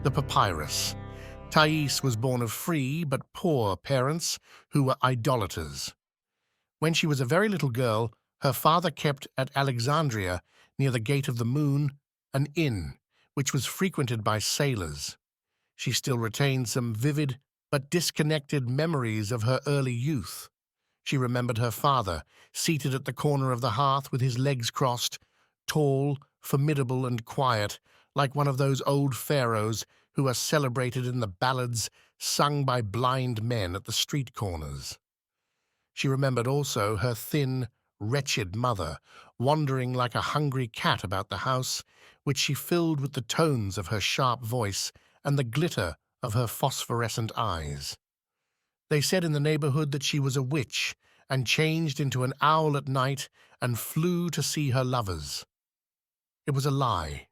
The papyrus. Thais was born of free but poor parents who were idolaters. When she was a very little girl, her father kept at Alexandria, near the Gate of the Moon, an inn, which was frequented by sailors. She still retained some vivid but disconnected memories of her early youth. She remembered her father, seated at the corner of the hearth with his legs crossed, tall, formidable, and quiet, like one of those old pharaohs who are celebrated in the ballads sung by blind men at the street corners. She remembered also her thin, wretched mother, wandering like a hungry cat about the house, which she filled with the tones of her sharp voice and the glitter of her phosphorescent eyes. They said in the neighborhood that she was a witch and changed into an owl at night and flew to see her lovers. It was a lie.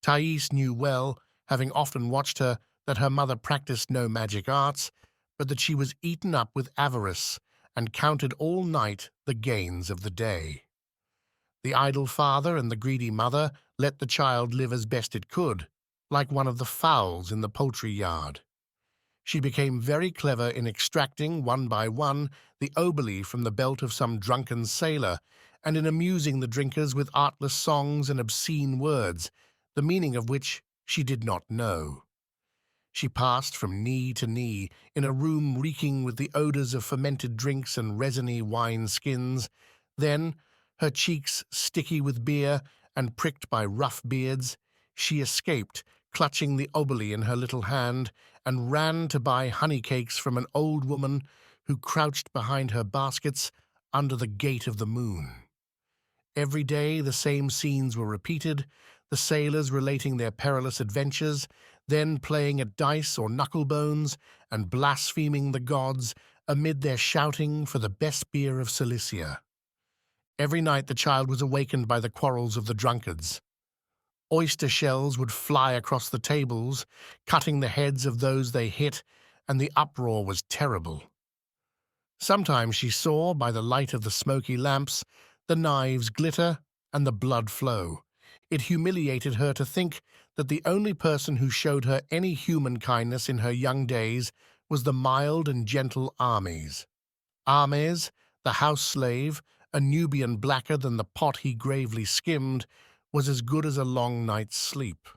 Thais knew well, having often watched her, that her mother practiced no magic arts, but that she was eaten up with avarice and counted all night the gains of the day. The idle father and the greedy mother let the child live as best it could, like one of the fowls in the poultry yard. She became very clever in extracting, one by one, the oboli from the belt of some drunken sailor, and in amusing the drinkers with artless songs and obscene words, the meaning of which she did not know. She passed from knee to knee in a room reeking with the odors of fermented drinks and resiny wine skins. Then, her cheeks sticky with beer and pricked by rough beards, she escaped, clutching the oboli in her little hand, and ran to buy honey cakes from an old woman who crouched behind her baskets under the Gate of the Moon. Every day the same scenes were repeated, the sailors relating their perilous adventures, then playing at dice or knucklebones and blaspheming the gods amid their shouting for the best beer of Cilicia. Every night the child was awakened by the quarrels of the drunkards. Oyster shells would fly across the tables, cutting the heads of those they hit, and the uproar was terrible. Sometimes she saw, by the light of the smoky lamps, the knives glitter and the blood flow. It humiliated her to think that the only person who showed her any human kindness in her young days was the mild and gentle Ahmes. Ahmes, the house slave, a Nubian blacker than the pot he gravely skimmed, was as good as a long night's sleep.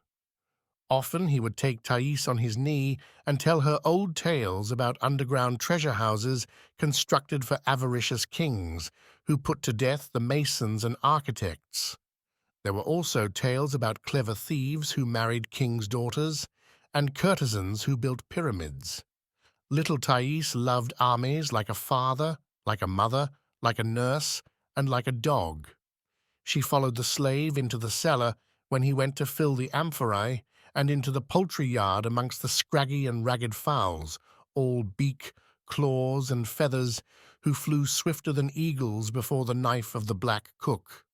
Often he would take Thais on his knee and tell her old tales about underground treasure houses constructed for avaricious kings, who put to death the masons and architects. There were also tales about clever thieves who married kings' daughters, and courtesans who built pyramids. Little Thais loved Ahmes like a father, like a mother, like a nurse, and like a dog. She followed the slave into the cellar when he went to fill the amphorae, and into the poultry yard amongst the scraggy and ragged fowls, all beak, claws, and feathers, who flew swifter than eagles before the knife of the black cook.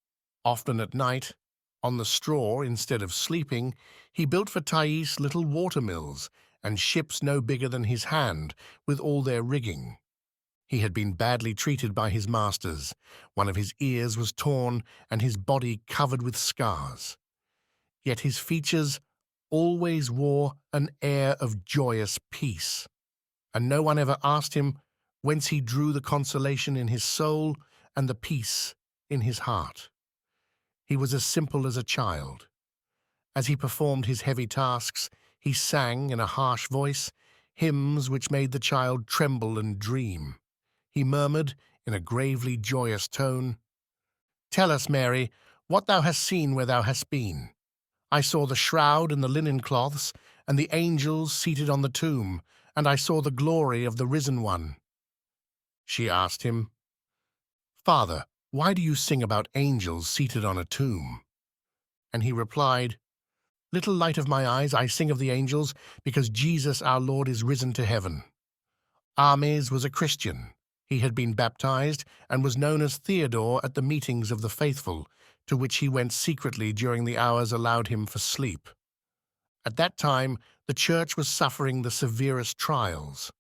Often at night, on the straw instead of sleeping, he built for Thais little water-mills and ships no bigger than his hand, with all their rigging. He had been badly treated by his masters. One of his ears was torn and his body covered with scars. Yet his features always wore an air of joyous peace, and no one ever asked him whence he drew the consolation in his soul and the peace in his heart. He was as simple as a child. As he performed his heavy tasks, he sang in a harsh voice hymns which made the child tremble and dream. He murmured, in a gravely joyous tone, "Tell us, Mary, what thou hast seen where thou hast been. I saw the shroud and the linen cloths, and the angels seated on the tomb, and I saw the glory of the risen one." She asked him, "Father, why do you sing about angels seated on a tomb?" And he replied, "Little light of my eyes, I sing of the angels, because Jesus our Lord is risen to heaven." Ahmes was a Christian. He had been baptized and was known as Theodore at the meetings of the faithful, to which he went secretly during the hours allowed him for sleep. At that time, the church was suffering the severest trials.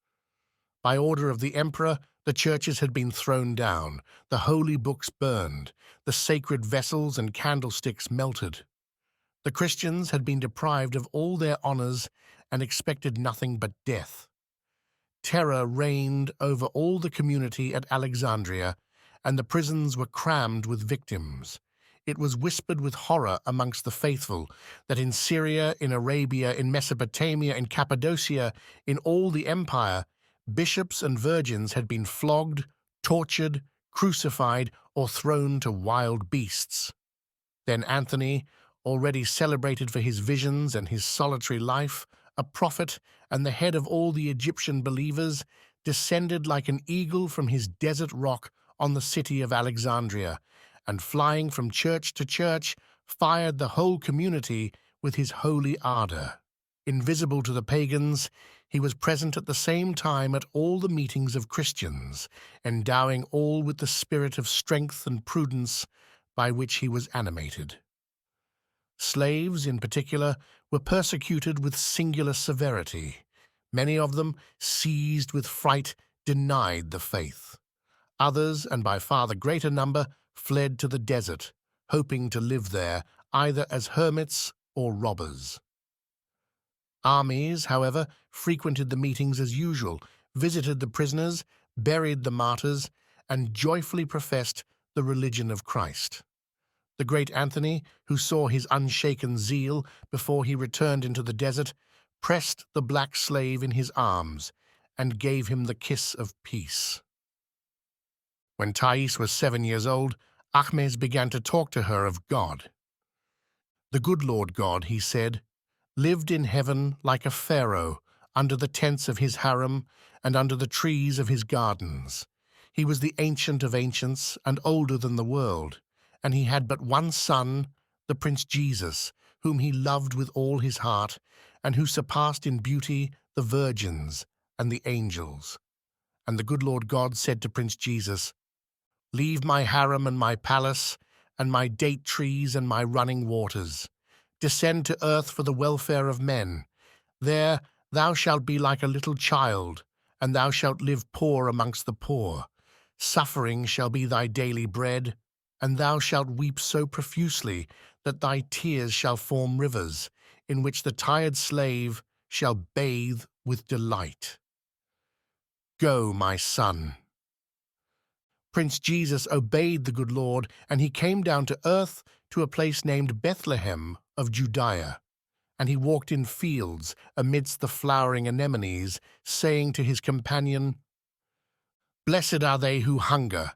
By order of the emperor, the churches had been thrown down, the holy books burned, the sacred vessels and candlesticks melted. The Christians had been deprived of all their honors and expected nothing but death. Terror reigned over all the community at Alexandria, and the prisons were crammed with victims. It was whispered with horror amongst the faithful that in Syria, in Arabia, in Mesopotamia, in Cappadocia, in all the empire, bishops and virgins had been flogged, tortured, crucified, or thrown to wild beasts. Then Anthony, already celebrated for his visions and his solitary life, a prophet and the head of all the Egyptian believers, descended like an eagle from his desert rock on the city of Alexandria, and flying from church to church, fired the whole community with his holy ardor. Invisible to the pagans, he was present at the same time at all the meetings of Christians, endowing all with the spirit of strength and prudence by which he was animated. Slaves, in particular, were persecuted with singular severity. Many of them, seized with fright, denied the faith. Others, and by far the greater number, fled to the desert, hoping to live there either as hermits or robbers. Ahmes, however, frequented the meetings as usual, visited the prisoners, buried the martyrs, and joyfully professed the religion of Christ. The great Anthony, who saw his unshaken zeal before he returned into the desert, pressed the black slave in his arms and gave him the kiss of peace. When THAIS was 7 years old, Ahmes began to talk to her of God. The good Lord God, he said, lived in heaven like a pharaoh under the tents of his harem and under the trees of his gardens. He was the ancient of ancients and older than the world, and he had but one son, the Prince Jesus, whom he loved with all his heart, and who surpassed in beauty the virgins and the angels. And the good Lord God said to Prince Jesus, "Leave my harem and my palace, and my date trees and my running waters. Descend to earth for the welfare of men. There thou shalt be like a little child, and thou shalt live poor amongst the poor. Suffering shall be thy daily bread, and thou shalt weep so profusely that thy tears shall form rivers, in which the tired slave shall bathe with delight. Go, my son." Prince Jesus obeyed the good Lord, and he came down to earth to a place named Bethlehem of Judea. And he walked in fields amidst the flowering anemones, saying to his companion, "Blessed are they who hunger,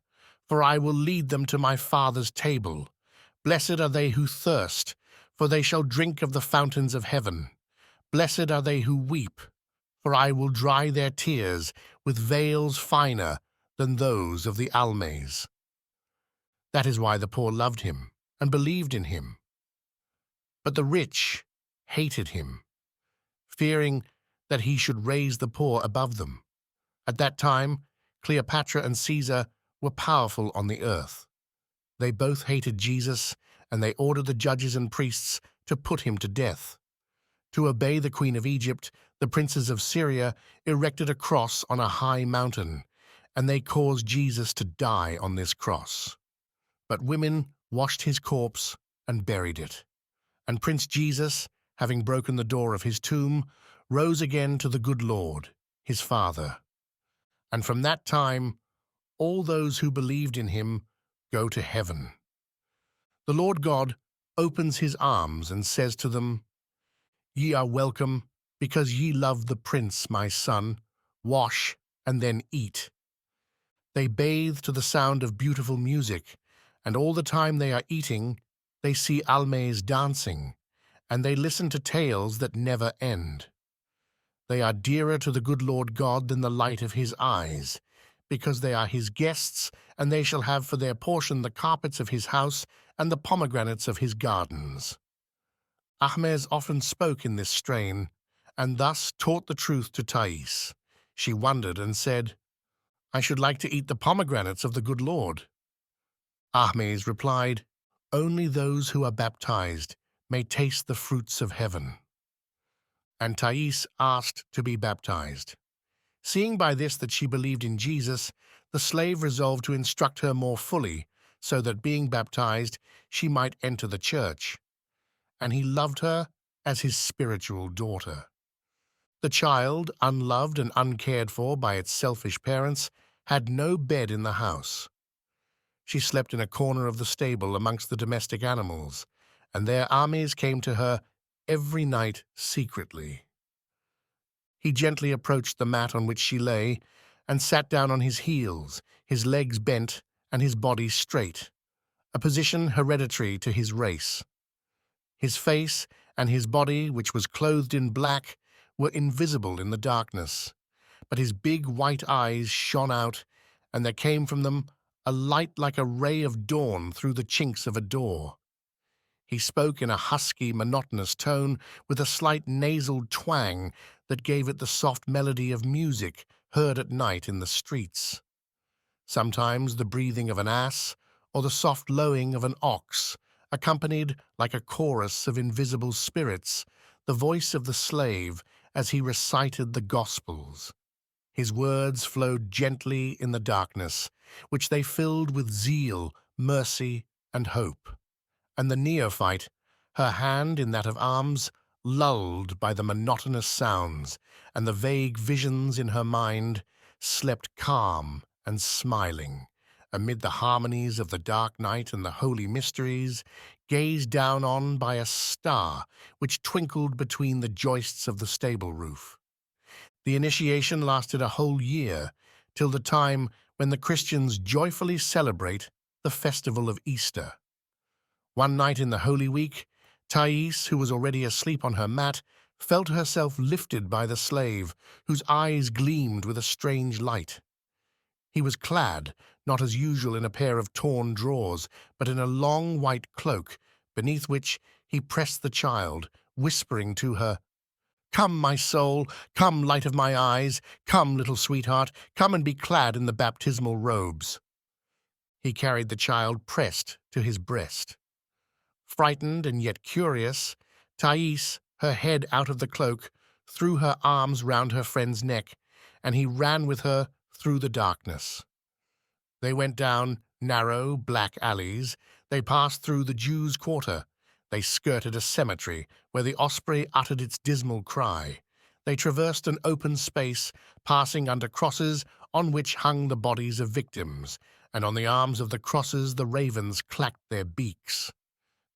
for I will lead them to my Father's table. Blessed are they who thirst, for they shall drink of the fountains of heaven. Blessed are they who weep, for I will dry their tears with veils finer than those of the Ahmes." That is why the poor loved him and believed in him. But the rich hated him, fearing that he should raise the poor above them. At that time, Cleopatra and Caesar were powerful on the earth. They both hated Jesus, and they ordered the judges and priests to put him to death. To obey the Queen of Egypt, the princes of Syria erected a cross on a high mountain, and they caused Jesus to die on this cross. But women washed his corpse and buried it. And Prince Jesus, having broken the door of his tomb, rose again to the good Lord, his Father. And from that time, all those who believed in him go to heaven. The Lord God opens his arms and says to them, "Ye are welcome, because ye love the Prince, my son. Wash and then eat." They bathe to the sound of beautiful music, and all the time they are eating, they see Ahmes dancing, and they listen to tales that never end. They are dearer to the good Lord God than the light of his eyes, because they are his guests, and they shall have for their portion the carpets of his house and the pomegranates of his gardens. Ahmes often spoke in this strain, and thus taught the truth to THAIS. She wondered and said, "I should like to eat the pomegranates of the good Lord." Ahmes replied, "Only those who are baptized may taste the fruits of heaven." And THAIS asked to be baptized. Seeing by this that she believed in Jesus, the slave resolved to instruct her more fully, so that, being baptized, she might enter the church. and he loved her as his spiritual daughter. The child, unloved and uncared for by its selfish parents, had no bed in the house. She slept in a corner of the stable amongst the domestic animals, and there Ahmes came to her every night secretly. He gently approached the mat on which she lay and sat down on his heels, his legs bent and his body straight, a position hereditary to his race. His face and his body, which was clothed in black, were invisible in the darkness, but his big white eyes shone out, and there came from them a light like a ray of dawn through the chinks of a door. He spoke in a husky, monotonous tone with a slight nasal twang that gave it the soft melody of music heard at night in the streets. Sometimes the breathing of an ass or the soft lowing of an ox, accompanied, like a chorus of invisible spirits, the voice of the slave as he recited the Gospels. His words flowed gently in the darkness, which they filled with zeal, mercy, and hope. And the neophyte, her hand in that of Ahmes, lulled by the monotonous sounds and the vague visions in her mind, slept calm and smiling, amid the harmonies of the dark night and the holy mysteries, gazed down on by a star which twinkled between the joists of the stable roof. The initiation lasted a whole year, till the time when the Christians joyfully celebrate the festival of Easter. One night in the Holy Week, THAIS, who was already asleep on her mat, felt herself lifted by the slave, whose eyes gleamed with a strange light. He was clad, not as usual in a pair of torn drawers, but in a long white cloak, beneath which he pressed the child, whispering to her, "Come, my soul, come, light of my eyes, come, little sweetheart, come and be clad in the baptismal robes." He carried the child pressed to his breast. Frightened and yet curious, THAIS, her head out of the cloak, threw her arms round her friend's neck, and he ran with her through the darkness. They went down narrow, black alleys. They passed through the Jews' quarter. They skirted a cemetery where the osprey uttered its dismal cry. They traversed an open space, passing under crosses on which hung the bodies of victims, and on the arms of the crosses the ravens clacked their beaks.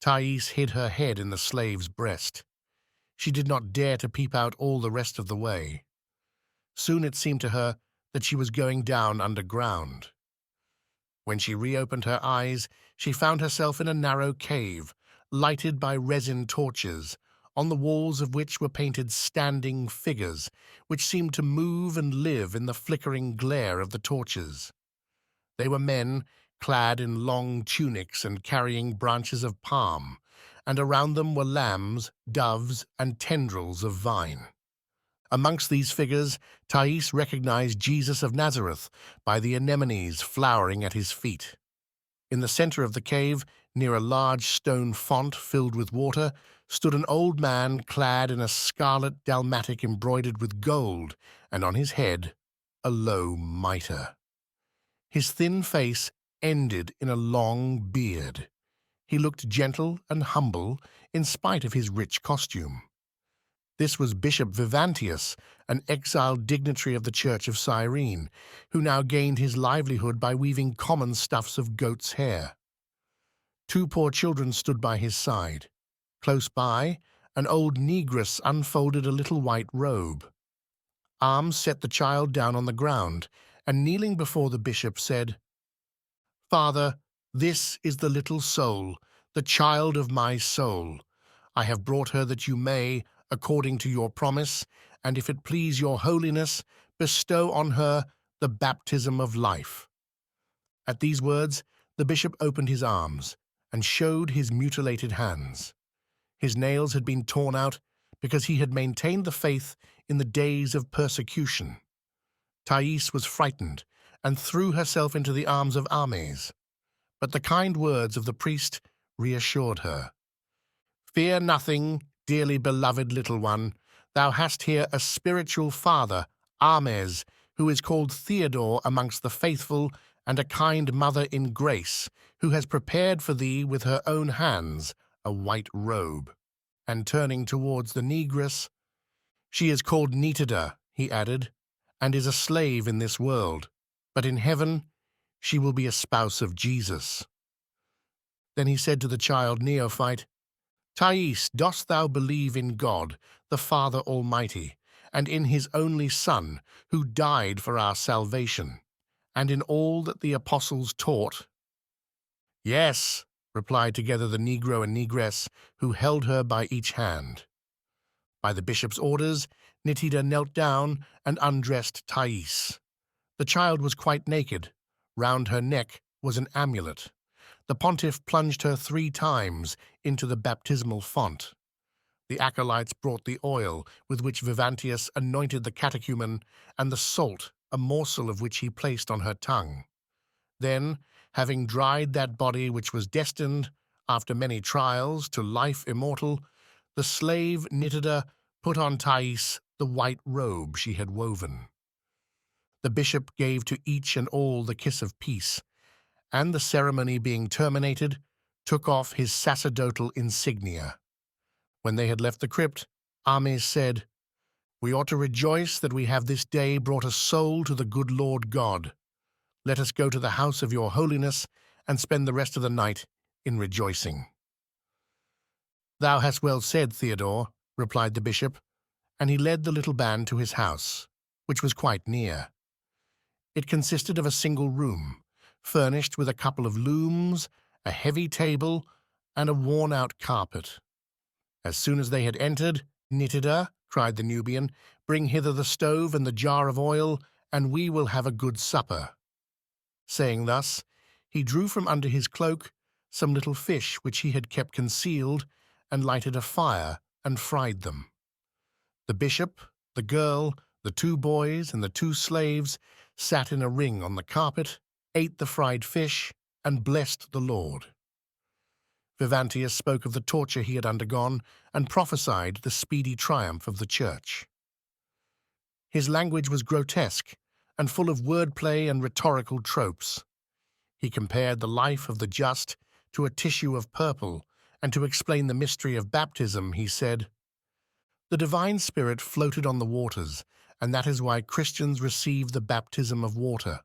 THAIS hid her head in the slave's breast. She did not dare to peep out all the rest of the way. Soon it seemed to her that she was going down underground. When she reopened her eyes, she found herself in a narrow cave, lighted by resin torches, on the walls of which were painted standing figures, which seemed to move and live in the flickering glare of the torches. They were men, clad in long tunics and carrying branches of palm, and around them were lambs, doves, and tendrils of vine. Amongst these figures, THAIS recognized Jesus of Nazareth by the anemones flowering at his feet. In the center of the cave, near a large stone font filled with water, stood an old man clad in a scarlet dalmatic embroidered with gold, and on his head a low mitre. His thin face ended in a long beard. He looked gentle and humble in spite of his rich costume. This was Bishop Paphnutius, an exiled dignitary of the Church of Cyrene, who now gained his livelihood by weaving common stuffs of goat's hair. Two poor children stood by his side. Close by, an old negress unfolded a little white robe. Ahmes set the child down on the ground, and kneeling before the bishop said, "Father, this is the little soul, the child of my soul. I have brought her that you may, according to your promise, and if it please your holiness, bestow on her the baptism of life." At these words, the bishop opened his arms and showed his mutilated hands. His nails had been torn out because he had maintained the faith in the days of persecution. THAIS was frightened and threw herself into the arms of Ahmes, but the kind words of the priest reassured her. "Fear nothing, dearly beloved little one. Thou hast here a spiritual father, Ahmes, who is called Theodore amongst the faithful, and a kind mother in grace, who has prepared for thee with her own hands a white robe." and turning towards the negress, "She is called Nitida," he added, "and is a slave in this world, but in heaven she will be a spouse of Jesus." Then he said to the child neophyte, "Thais, dost thou believe in God, the Father Almighty, and in his only Son, who died for our salvation, and in all that the apostles taught?" "Yes," replied together the Negro and Negress, who held her by each hand. By the bishop's orders, Nitida knelt down and undressed Thais. The child was quite naked. Round her neck was an amulet. The pontiff plunged her 3 times into the baptismal font. The acolytes brought the oil with which Vivantius anointed the catechumen, and the salt, a morsel of which he placed on her tongue. Then, having dried that body which was destined, after many trials, to life immortal, the slave Nitida put on Thais the white robe she had woven. The bishop gave to each and all the kiss of peace, and the ceremony being terminated, took off his sacerdotal insignia. When they had left the crypt, Ahmes said, "We ought to rejoice that we have this day brought a soul to the good Lord God. Let us go to the house of your holiness and spend the rest of the night in rejoicing." "Thou hast well said, Theodore," replied the bishop, and he led the little band to his house, which was quite near. It consisted of a single room, furnished with a couple of looms, a heavy table, and a worn-out carpet. As soon as they had entered, "Nitida," cried the Nubian, "bring hither the stove and the jar of oil, and we will have a good supper." Saying thus, he drew from under his cloak some little fish which he had kept concealed, and lighted a fire and fried them. The bishop, the girl, the 2 boys, and the 2 slaves sat in a ring on the carpet, ate the fried fish, and blessed the Lord. Vivantius spoke of the torture he had undergone and prophesied the speedy triumph of the Church. His language was grotesque and full of wordplay and rhetorical tropes. He compared the life of the just to a tissue of purple, and to explain the mystery of baptism, he said, "The divine spirit floated on the waters, and that is why Christians receive the baptism of water.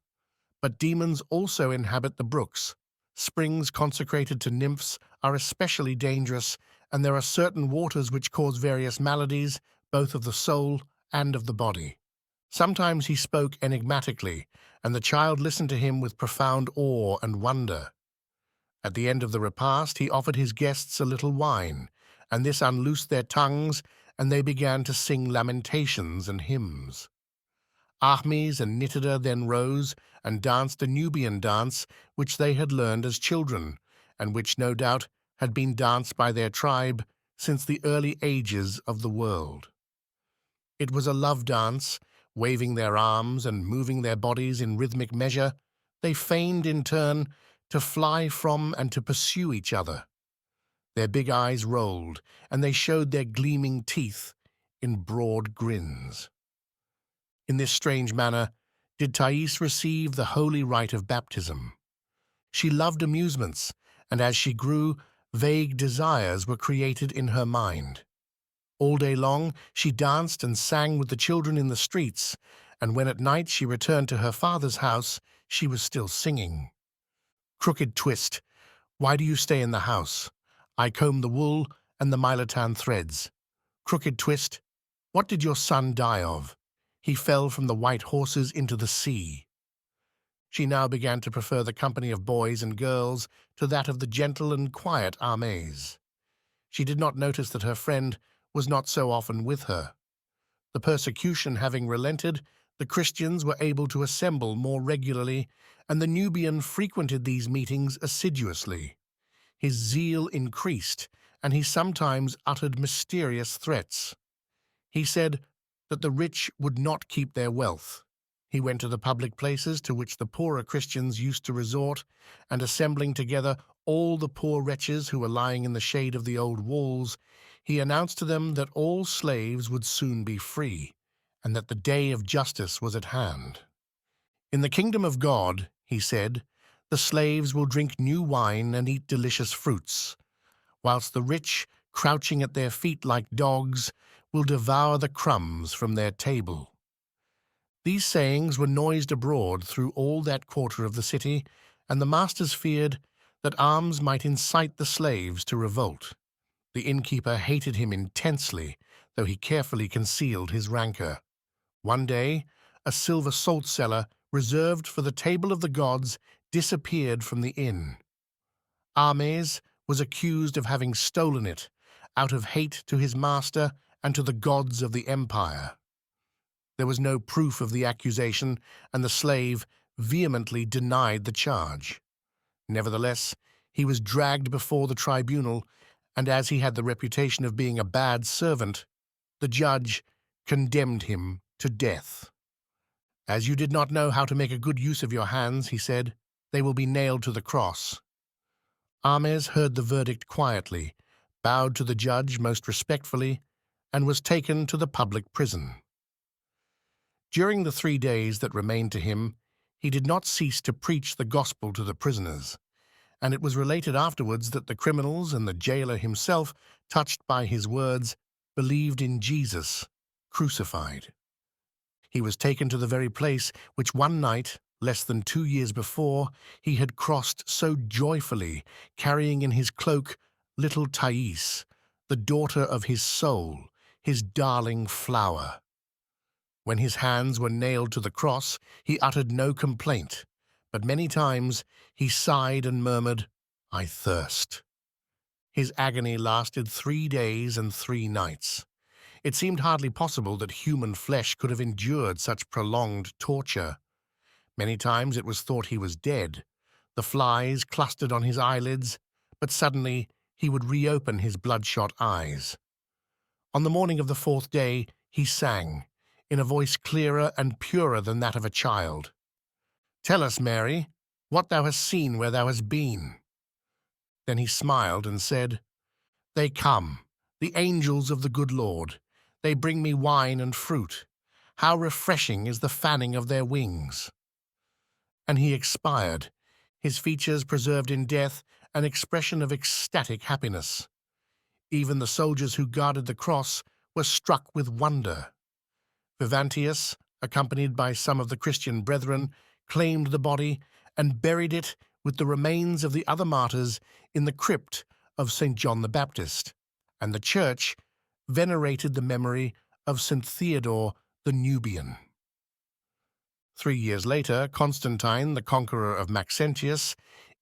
But demons also inhabit the brooks. Springs consecrated to nymphs are especially dangerous, and there are certain waters which cause various maladies, both of the soul and of the body." Sometimes he spoke enigmatically, and the child listened to him with profound awe and wonder. At the end of the repast, he offered his guests a little wine, and this unloosed their tongues, and they began to sing lamentations and hymns. Ahmes and Nitida then rose and danced a Nubian dance which they had learned as children, and which no doubt had been danced by their tribe since the early ages of the world. It was a love dance. Waving their arms and moving their bodies in rhythmic measure, they feigned in turn to fly from and to pursue each other. Their big eyes rolled, and they showed their gleaming teeth in broad grins. In this strange manner did Thais receive the holy rite of baptism. She loved amusements, and as she grew, vague desires were created in her mind. All day long she danced and sang with the children in the streets, and when at night she returned to her father's house, she was still singing. "Crooked twist, why do you stay in the house? I comb the wool and the miletan threads. Crooked twist, what did your son die of? He fell from the white horses into the sea." She now began to prefer the company of boys and girls to that of the gentle and quiet Ahmes. She did not notice that her friend was not so often with her. The persecution having relented, the Christians were able to assemble more regularly, and the Nubian frequented these meetings assiduously. His zeal increased, and he sometimes uttered mysterious threats. He said that the rich would not keep their wealth. He went to the public places to which the poorer Christians used to resort, and assembling together all the poor wretches who were lying in the shade of the old walls, he announced to them that all slaves would soon be free, and that the day of justice was at hand. "In the kingdom of God," he said, "the slaves will drink new wine and eat delicious fruits, whilst the rich crouching at their feet like dogs, will devour the crumbs from their table. These sayings were noised abroad through all that quarter of the city, and the masters feared that Ahmes might incite the slaves to revolt. The innkeeper hated him intensely, though he carefully concealed his rancor. One day, a silver salt cellar reserved for the table of the gods disappeared from the inn. Ahmes was accused of having stolen it, out of hate to his master and to the gods of the empire. There was no proof of the accusation, and the slave vehemently denied the charge. Nevertheless, he was dragged before the tribunal, and as he had the reputation of being a bad servant, the judge condemned him to death. "As you did not know how to make a good use of your hands," he said, "they will be nailed to the cross." Ahmes heard the verdict quietly, bowed to the judge most respectfully, and was taken to the public prison. During the 3 days that remained to him, he did not cease to preach the gospel to the prisoners, and it was related afterwards that the criminals and the jailer himself, touched by his words, believed in Jesus, crucified. He was taken to the very place which one night, less than 2 years before, he had crossed so joyfully, carrying in his cloak little THAIS, the daughter of his soul, his darling flower. When his hands were nailed to the cross, he uttered no complaint, but many times he sighed and murmured, "I thirst." His agony lasted 3 days and 3 nights. It seemed hardly possible that human flesh could have endured such prolonged torture. Many times it was thought he was dead. The flies clustered on his eyelids, but suddenly he would reopen his bloodshot eyes. On the morning of the 4th day, he sang, in a voice clearer and purer than that of a child, "Tell us, Mary, what thou hast seen where thou hast been." Then he smiled and said, "They come, the angels of the good Lord. They bring me wine and fruit. How refreshing is the fanning of their wings." And he expired, his features preserved in death an expression of ecstatic happiness. Even the soldiers who guarded the cross were struck with wonder. Paphnutius, accompanied by some of the Christian brethren, claimed the body and buried it with the remains of the other martyrs in the crypt of St. John the Baptist, and the Church venerated the memory of St. Theodore the Nubian. 3 years later, Constantine, the conqueror of Maxentius,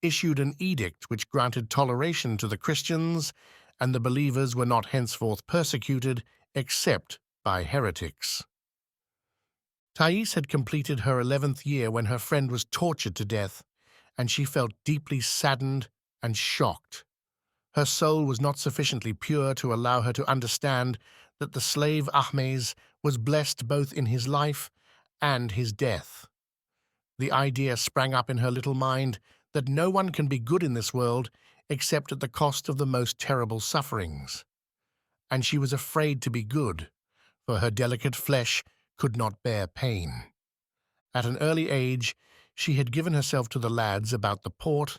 issued an edict which granted toleration to the Christians, and the believers were not henceforth persecuted except by heretics. THAIS had completed her 11th year when her friend was tortured to death, and she felt deeply saddened and shocked. Her soul was not sufficiently pure to allow her to understand that the slave Ahmes was blessed both in his life and his death. The idea sprang up in her little mind that no one can be good in this world except at the cost of the most terrible sufferings. And she was afraid to be good, for her delicate flesh could not bear pain. At an early age, she had given herself to the lads about the port,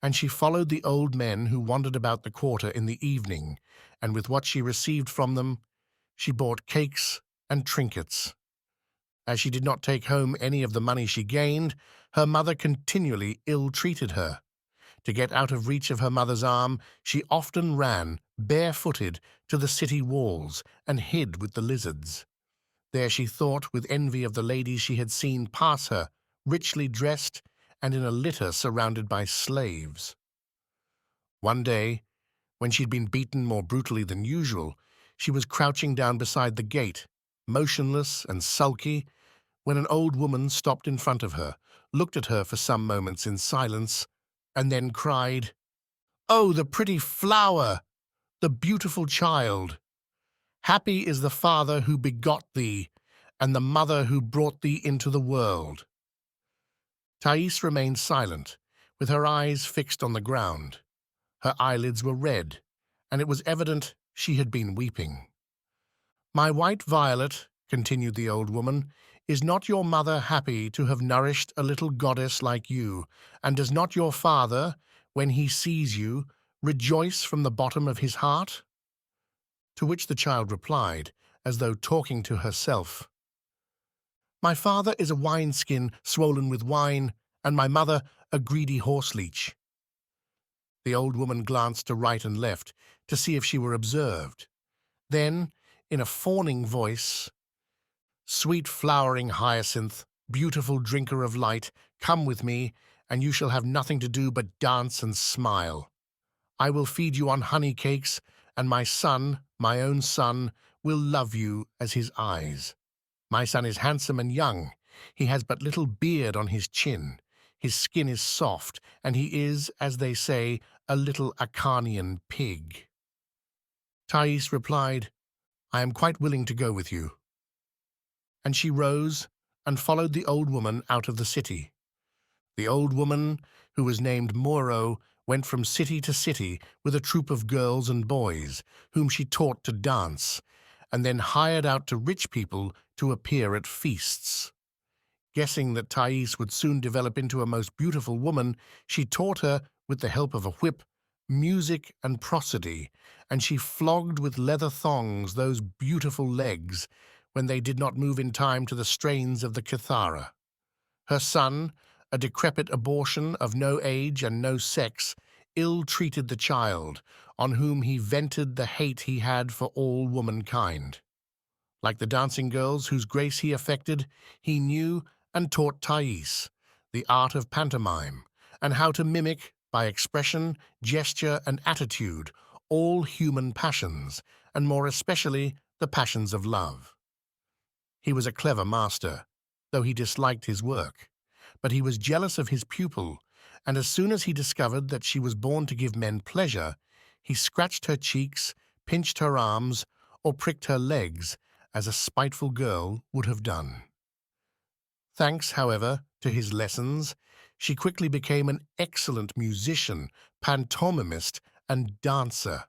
and she followed the old men who wandered about the quarter in the evening, and with what she received from them, she bought cakes and trinkets. As she did not take home any of the money she gained, her mother continually ill-treated her. To get out of reach of her mother's arm, she often ran, barefooted, to the city walls and hid with the lizards. There she thought with envy of the ladies she had seen pass her, richly dressed and in a litter surrounded by slaves. One day, when she'd been beaten more brutally than usual, she was crouching down beside the gate, motionless and sulky, when an old woman stopped in front of her, looked at her for some moments in silence, and then cried, "Oh, the pretty flower, the beautiful child! Happy is the father who begot thee, and the mother who brought thee into the world." THAIS remained silent, with her eyes fixed on the ground. Her eyelids were red, and it was evident she had been weeping. "My white violet," continued the old woman, "is not your mother happy to have nourished a little goddess like you, and does not your father, when he sees you, rejoice from the bottom of his heart?" to which the child replied, as though talking to herself, "My father is a wineskin swollen with wine, and my mother a greedy horseleech." The old woman glanced to right and left to see if she were observed. Then, in a fawning voice, "Sweet flowering hyacinth, beautiful drinker of light, come with me, and you shall have nothing to do but dance and smile. I will feed you on honey cakes, and my son, my own son, will love you as his eyes. My son is handsome and young. He has but little beard on his chin. His skin is soft, and he is, as they say, a little Acharnian pig." Thais replied, "I am quite willing to go with you." And she rose and followed the old woman out of the city. The old woman, who was named Moro, went from city to city with a troop of girls and boys, whom she taught to dance, and then hired out to rich people to appear at feasts. Guessing that Thais would soon develop into a most beautiful woman, she taught her, with the help of a whip, music and prosody, and she flogged with leather thongs those beautiful legs when they did not move in time to the strains of the kithara. Her son, a decrepit abortion of no age and no sex, ill-treated the child, on whom he vented the hate he had for all womankind. Like the dancing girls whose grace he affected, he knew and taught Thais the art of pantomime, and how to mimic, by expression, gesture, and attitude, all human passions, and more especially the passions of love. He was a clever master, though he disliked his work, but he was jealous of his pupil, and as soon as he discovered that she was born to give men pleasure, he scratched her cheeks, pinched her arms, or pricked her legs, as a spiteful girl would have done. Thanks, however, to his lessons, she quickly became an excellent musician, pantomimist, and dancer.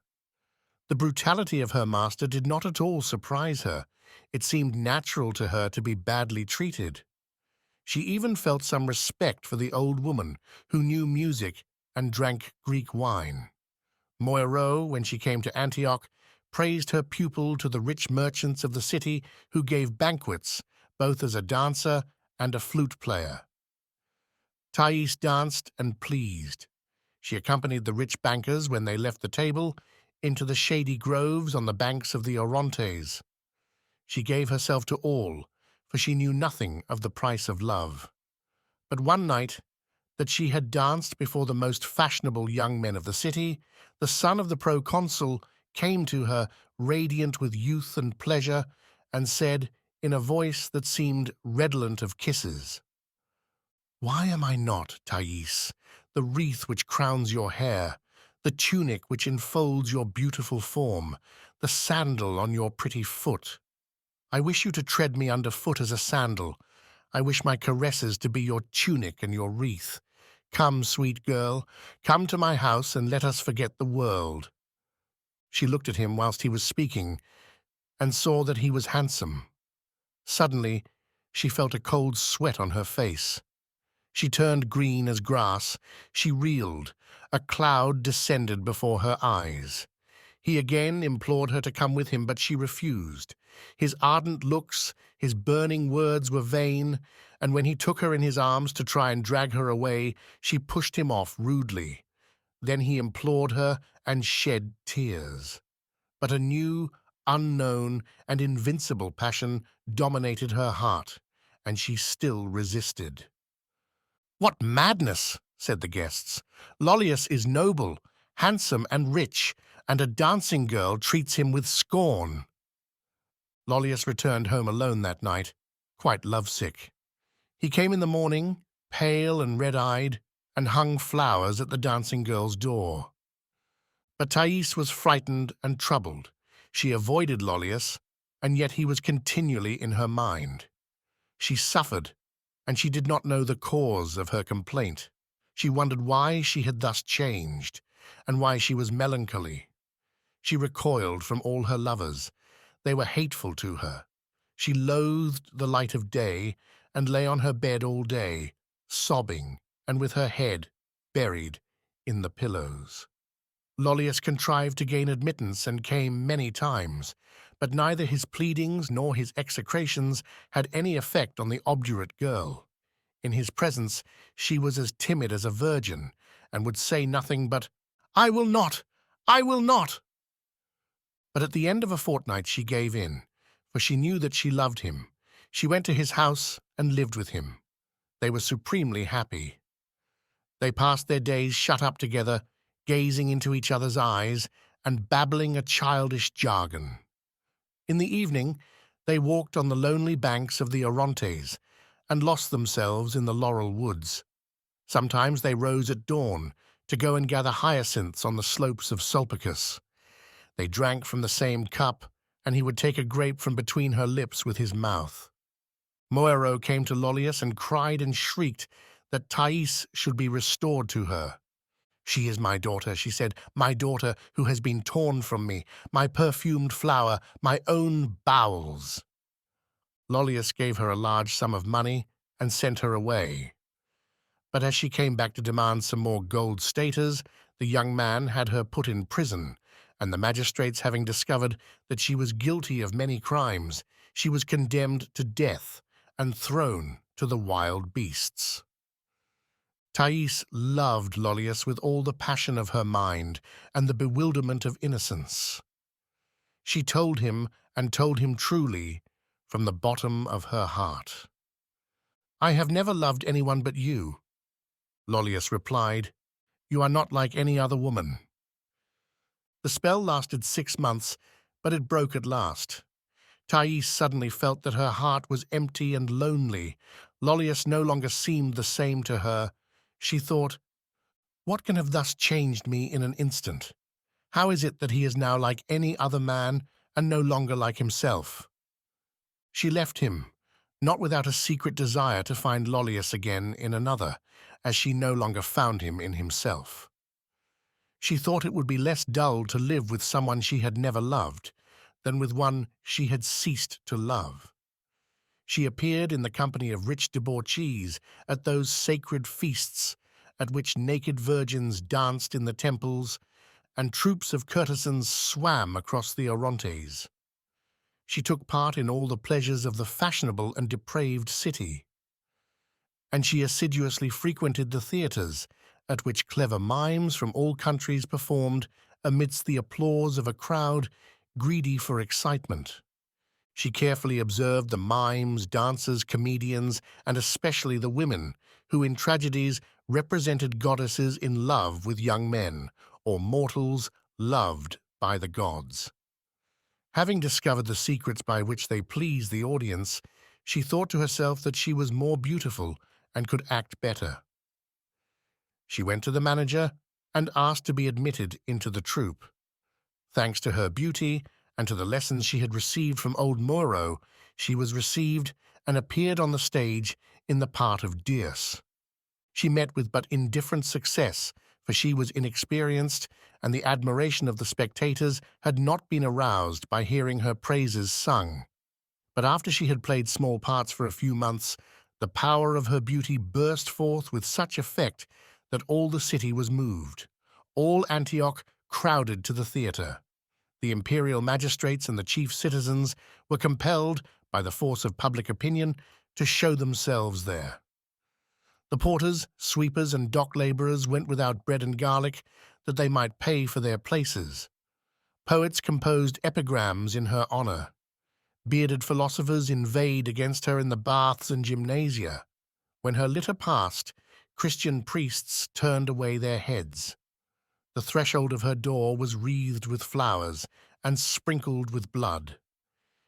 The brutality of her master did not at all surprise her. It seemed natural to her to be badly treated. She even felt some respect for the old woman, who knew music and drank Greek wine. Moiro, when she came to Antioch, praised her pupil to the rich merchants of the city who gave banquets, both as a dancer and a flute player. Thais danced and pleased. She accompanied the rich bankers when they left the table into the shady groves on the banks of the Orontes. She gave herself to all, for she knew nothing of the price of love. But one night, that she had danced before the most fashionable young men of the city, the son of the proconsul came to her, radiant with youth and pleasure, and said, in a voice that seemed redolent of kisses, "Why am I not, Thais, the wreath which crowns your hair, the tunic which enfolds your beautiful form, the sandal on your pretty foot? I wish you to tread me underfoot as a sandal. I wish my caresses to be your tunic and your wreath. Come, sweet girl, come to my house and let us forget the world." She looked at him whilst he was speaking, and saw that he was handsome. Suddenly, she felt a cold sweat on her face. She turned green as grass. She reeled. A cloud descended before her eyes. He again implored her to come with him, but she refused. His ardent looks, his burning words were vain, and when he took her in his arms to try and drag her away, she pushed him off rudely. Then he implored her and shed tears. But a new, unknown, and invincible passion dominated her heart, and she still resisted. "What madness!" said the guests. "Lollius is noble, handsome, and rich, and a dancing girl treats him with scorn." Lollius returned home alone that night, quite lovesick. He came in the morning, pale and red-eyed, and hung flowers at the dancing girl's door. But Thais was frightened and troubled. She avoided Lollius, and yet he was continually in her mind. She suffered, and she did not know the cause of her complaint. She wondered why she had thus changed, and why she was melancholy. She recoiled from all her lovers. They were hateful to her. She loathed the light of day, and lay on her bed all day, sobbing, and with her head buried in the pillows. Lollius contrived to gain admittance and came many times, but neither his pleadings nor his execrations had any effect on the obdurate girl. In his presence she was as timid as a virgin, and would say nothing but, "I will not! I will not!" But at the end of a fortnight she gave in, for she knew that she loved him. She went to his house and lived with him. They were supremely happy. They passed their days shut up together, gazing into each other's eyes and babbling a childish jargon. In the evening, they walked on the lonely banks of the Orontes and lost themselves in the laurel woods. Sometimes they rose at dawn to go and gather hyacinths on the slopes of Sulpicus. They drank from the same cup, and he would take a grape from between her lips with his mouth. Moiro came to Lollius and cried and shrieked that THAIS should be restored to her. "She is my daughter," she said, "my daughter who has been torn from me, my perfumed flower, my own bowels." Lollius gave her a large sum of money and sent her away. But as she came back to demand some more gold staters, the young man had her put in prison, and the magistrates having discovered that she was guilty of many crimes, she was condemned to death and thrown to the wild beasts. THAIS loved Lollius with all the passion of her mind and the bewilderment of innocence. She told him, and told him truly, from the bottom of her heart. "I have never loved anyone but you." Lollius replied, "You are not like any other woman." The spell lasted 6 months, but it broke at last. THAIS suddenly felt that her heart was empty and lonely. Lollius no longer seemed the same to her. She thought, "What can have thus changed me in an instant? How is it that he is now like any other man and no longer like himself?" She left him, not without a secret desire to find Lollius again in another, as she no longer found him in himself. She thought it would be less dull to live with someone she had never loved than with one she had ceased to love. She appeared in the company of rich debauchees at those sacred feasts at which naked virgins danced in the temples and troops of courtesans swam across the Orontes. She took part in all the pleasures of the fashionable and depraved city, and she assiduously frequented the theatres at which clever mimes from all countries performed amidst the applause of a crowd greedy for excitement. She carefully observed the mimes, dancers, comedians, and especially the women, who in tragedies represented goddesses in love with young men, or mortals loved by the gods. Having discovered the secrets by which they pleased the audience, she thought to herself that she was more beautiful and could act better. She went to the manager and asked to be admitted into the troupe. Thanks to her beauty and to the lessons she had received from old Moiro, she was received and appeared on the stage in the part of Deus. She met with but indifferent success, for she was inexperienced, and the admiration of the spectators had not been aroused by hearing her praises sung. But after she had played small parts for a few months, the power of her beauty burst forth with such effect that all the city was moved. All Antioch crowded to the theatre. The imperial magistrates and the chief citizens were compelled, by the force of public opinion, to show themselves there. The porters, sweepers, and dock labourers went without bread and garlic, that they might pay for their places. Poets composed epigrams in her honour. Bearded philosophers inveighed against her in the baths and gymnasia. When her litter passed, Christian priests turned away their heads. The threshold of her door was wreathed with flowers and sprinkled with blood.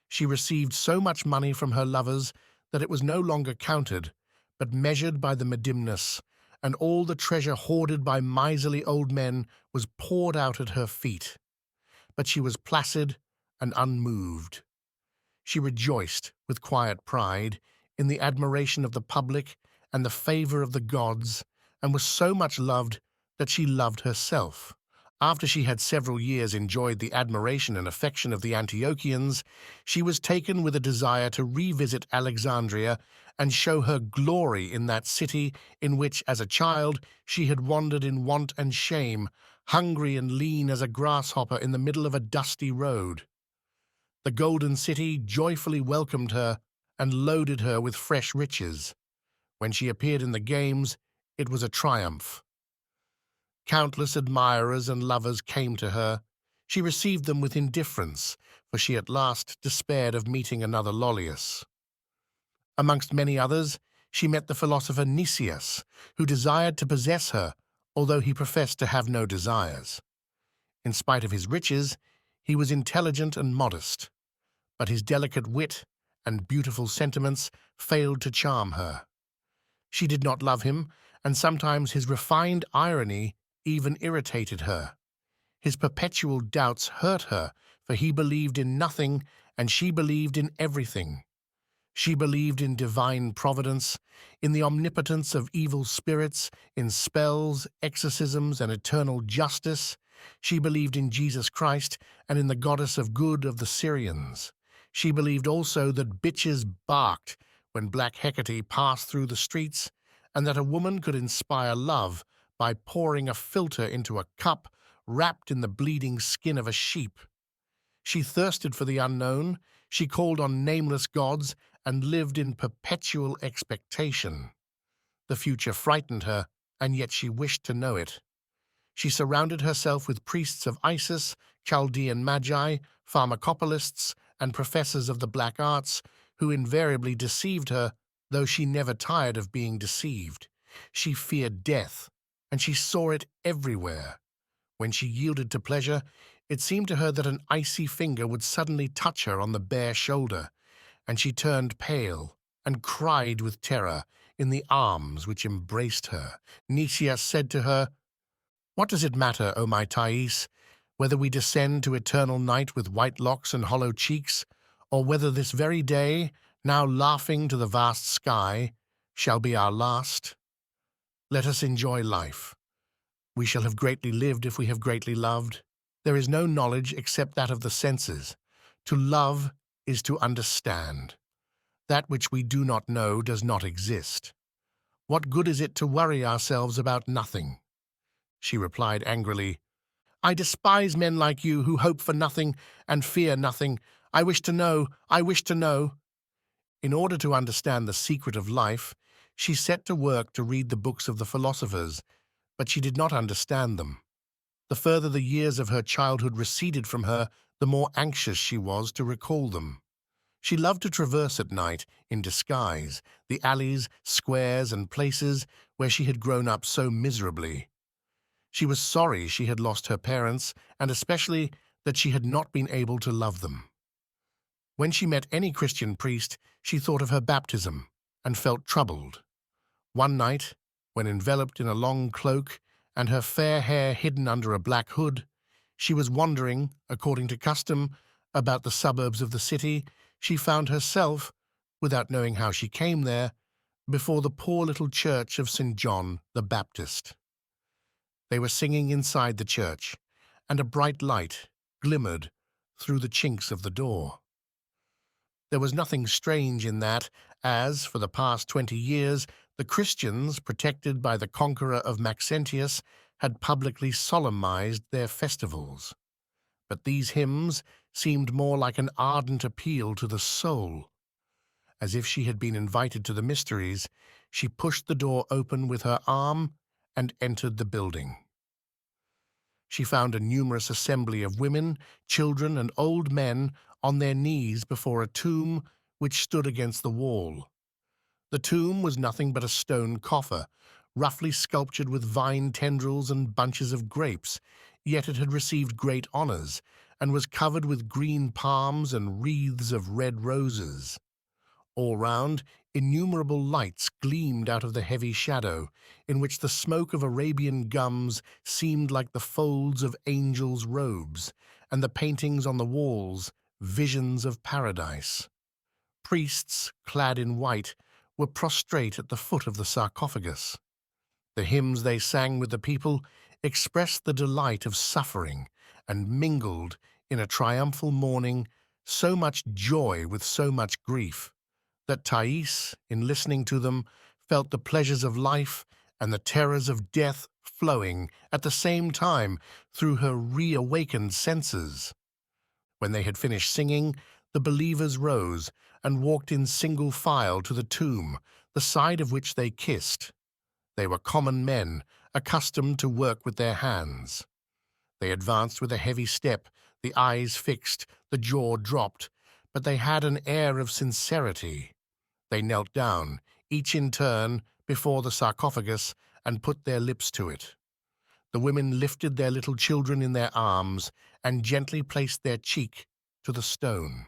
She received so much money from her lovers that it was no longer counted, but measured by the medimnus, and all the treasure hoarded by miserly old men was poured out at her feet. But she was placid and unmoved. She rejoiced with quiet pride in the admiration of the public and the favour of the gods, and was so much loved that she loved herself. After she had several years enjoyed the admiration and affection of the Antiochians, she was taken with a desire to revisit Alexandria and show her glory in that city in which, as a child, she had wandered in want and shame, hungry and lean as a grasshopper in the middle of a dusty road. The golden city joyfully welcomed her and loaded her with fresh riches. When she appeared in the games, it was a triumph. Countless admirers and lovers came to her. She received them with indifference, for she at last despaired of meeting another Lollius. Amongst many others, she met the philosopher Nicias, who desired to possess her, although he professed to have no desires. In spite of his riches, he was intelligent and modest, but his delicate wit and beautiful sentiments failed to charm her. She did not love him, and sometimes his refined irony even irritated her. His perpetual doubts hurt her, for he believed in nothing and she believed in everything. She believed in divine providence, in the omnipotence of evil spirits, in spells, exorcisms, and eternal justice. She believed in Jesus Christ and in the goddess of good of the Syrians. She believed also that bitches barked when Black Hecate passed through the streets, and that a woman could inspire love by pouring a philtre into a cup wrapped in the bleeding skin of a sheep. She thirsted for the unknown, she called on nameless gods, and lived in perpetual expectation. The future frightened her, and yet she wished to know it. She surrounded herself with priests of Isis, Chaldean magi, pharmacopolists, and professors of the black arts, who invariably deceived her, though she never tired of being deceived. She feared death, and she saw it everywhere. When she yielded to pleasure, it seemed to her that an icy finger would suddenly touch her on the bare shoulder, and she turned pale and cried with terror in the arms which embraced her. Nicias said to her, "What does it matter, O my THAIS, whether we descend to eternal night with white locks and hollow cheeks, or whether this very day, now laughing to the vast sky, shall be our last? Let us enjoy life. We shall have greatly lived if we have greatly loved. There is no knowledge except that of the senses. To love is to understand. That which we do not know does not exist. What good is it to worry ourselves about nothing?" She replied angrily, "I despise men like you who hope for nothing and fear nothing. I wish to know, I wish to know." In order to understand the secret of life, she set to work to read the books of the philosophers, but she did not understand them. The further the years of her childhood receded from her, the more anxious she was to recall them. She loved to traverse at night, in disguise, the alleys, squares, and places where she had grown up so miserably. She was sorry she had lost her parents, and especially that she had not been able to love them. When she met any Christian priest, she thought of her baptism and felt troubled. One night, when enveloped in a long cloak and her fair hair hidden under a black hood, she was wandering, according to custom, about the suburbs of the city, she found herself, without knowing how she came there, before the poor little church of St. John the Baptist. They were singing inside the church, and a bright light glimmered through the chinks of the door. There was nothing strange in that, as, for the past 20 years, the Christians, protected by the conqueror of Maxentius, had publicly solemnized their festivals. But these hymns seemed more like an ardent appeal to the soul. As if she had been invited to the mysteries, she pushed the door open with her arm and entered the building. She found a numerous assembly of women, children, and old men on their knees before a tomb which stood against the wall. The tomb was nothing but a stone coffer, roughly sculptured with vine tendrils and bunches of grapes, yet it had received great honors, and was covered with green palms and wreaths of red roses. All round, innumerable lights gleamed out of the heavy shadow, in which the smoke of Arabian gums seemed like the folds of angels' robes, and the paintings on the walls visions of paradise. Priests, clad in white, were prostrate at the foot of the sarcophagus. The hymns they sang with the people expressed the delight of suffering and mingled, in a triumphal mourning, so much joy with so much grief, that THAIS, in listening to them, felt the pleasures of life and the terrors of death flowing at the same time through her reawakened senses. When they had finished singing, the believers rose and walked in single file to the tomb, the side of which they kissed. They were common men, accustomed to work with their hands. They advanced with a heavy step, the eyes fixed, the jaw dropped, but they had an air of sincerity. They knelt down, each in turn, before the sarcophagus and put their lips to it. The women lifted their little children in their arms and gently placed their cheek to the stone.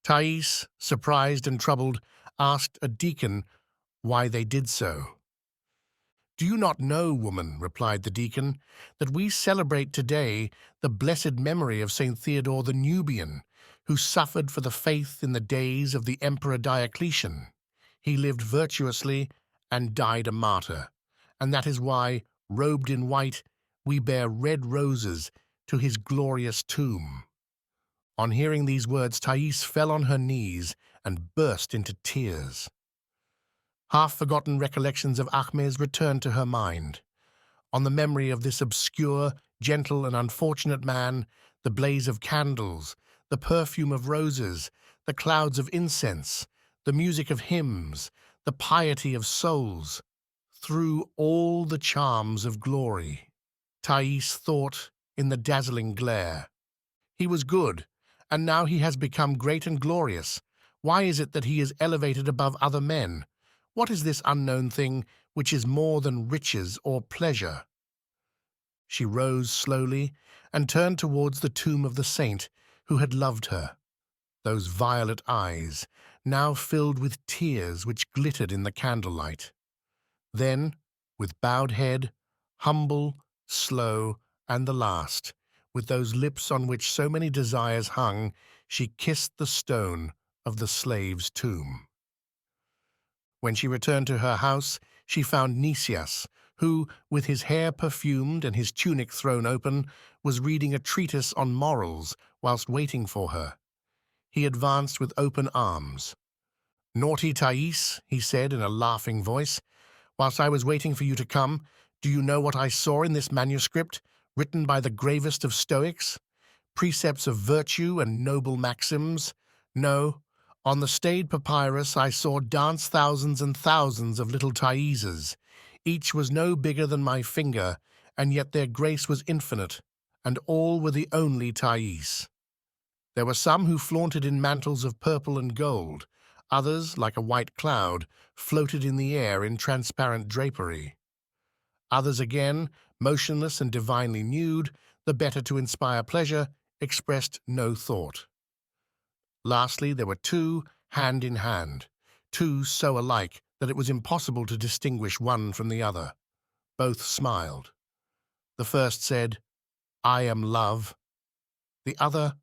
THAIS, surprised and troubled, asked a deacon why they did so. "Do you not know, woman," replied the deacon, "that we celebrate today the blessed memory of St. Theodore the Nubian, who suffered for the faith in the days of the Emperor Diocletian? He lived virtuously and died a martyr, and that is why, robed in white, we bear red roses to his glorious tomb." On hearing these words, THAIS fell on her knees and burst into tears. Half-forgotten recollections of Ahmes returned to her mind. On the memory of this obscure, gentle, and unfortunate man, the blaze of candles, the perfume of roses, the clouds of incense, the music of hymns, the piety of souls, threw all the charms of glory. THAIS thought in the dazzling glare. He was good, and now he has become great and glorious. Why is it that he is elevated above other men? What is this unknown thing which is more than riches or pleasure? She rose slowly and turned towards the tomb of the saint who had loved her. Those violet eyes, now filled with tears which glittered in the candlelight. Then, with bowed head, humble, slow, and the last, with those lips on which so many desires hung, she kissed the stone of the slave's tomb. When she returned to her house, she found Nicias, who, with his hair perfumed and his tunic thrown open, was reading a treatise on morals whilst waiting for her. He advanced with open arms. "Naughty THAIS," he said in a laughing voice, "whilst I was waiting for you to come, do you know what I saw in this manuscript, written by the gravest of Stoics? Precepts of virtue and noble maxims? No. On the staid papyrus I saw dance thousands and thousands of little THAISes. Each was no bigger than my finger, and yet their grace was infinite, and all were the only THAIS. There were some who flaunted in mantles of purple and gold. Others, like a white cloud, floated in the air in transparent drapery. Others again, motionless and divinely nude, the better to inspire pleasure, expressed no thought. Lastly, there were two, hand in hand, two so alike that it was impossible to distinguish one from the other. Both smiled. The first said, "I am love." The other,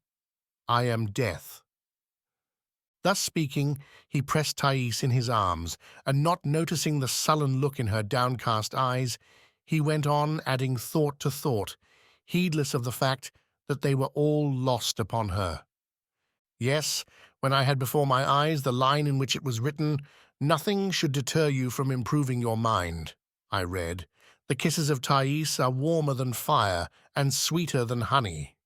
"I am death." Thus speaking, he pressed THAIS in his arms, and not noticing the sullen look in her downcast eyes, he went on adding thought to thought, heedless of the fact that they were all lost upon her. Yes, when I had before my eyes the line in which it was written, "Nothing should deter you from improving your mind," I read, "The kisses of THAIS are warmer than fire and sweeter than honey."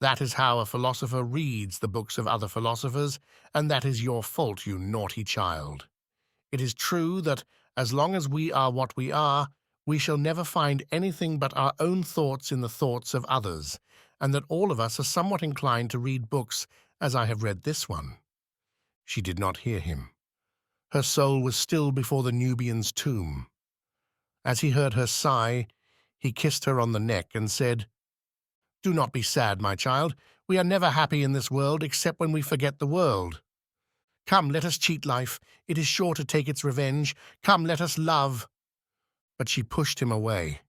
That is how a philosopher reads the books of other philosophers, and that is your fault, you naughty child. It is true that, as long as we are what we are, we shall never find anything but our own thoughts in the thoughts of others, and that all of us are somewhat inclined to read books as I have read this one. She did not hear him. Her soul was still before the Nubian's tomb. As he heard her sigh, he kissed her on the neck and said, "Do not be sad, my child. We are never happy in this world except when we forget the world. Come, let us cheat life. It is sure to take its revenge. Come, let us love." But she pushed him away.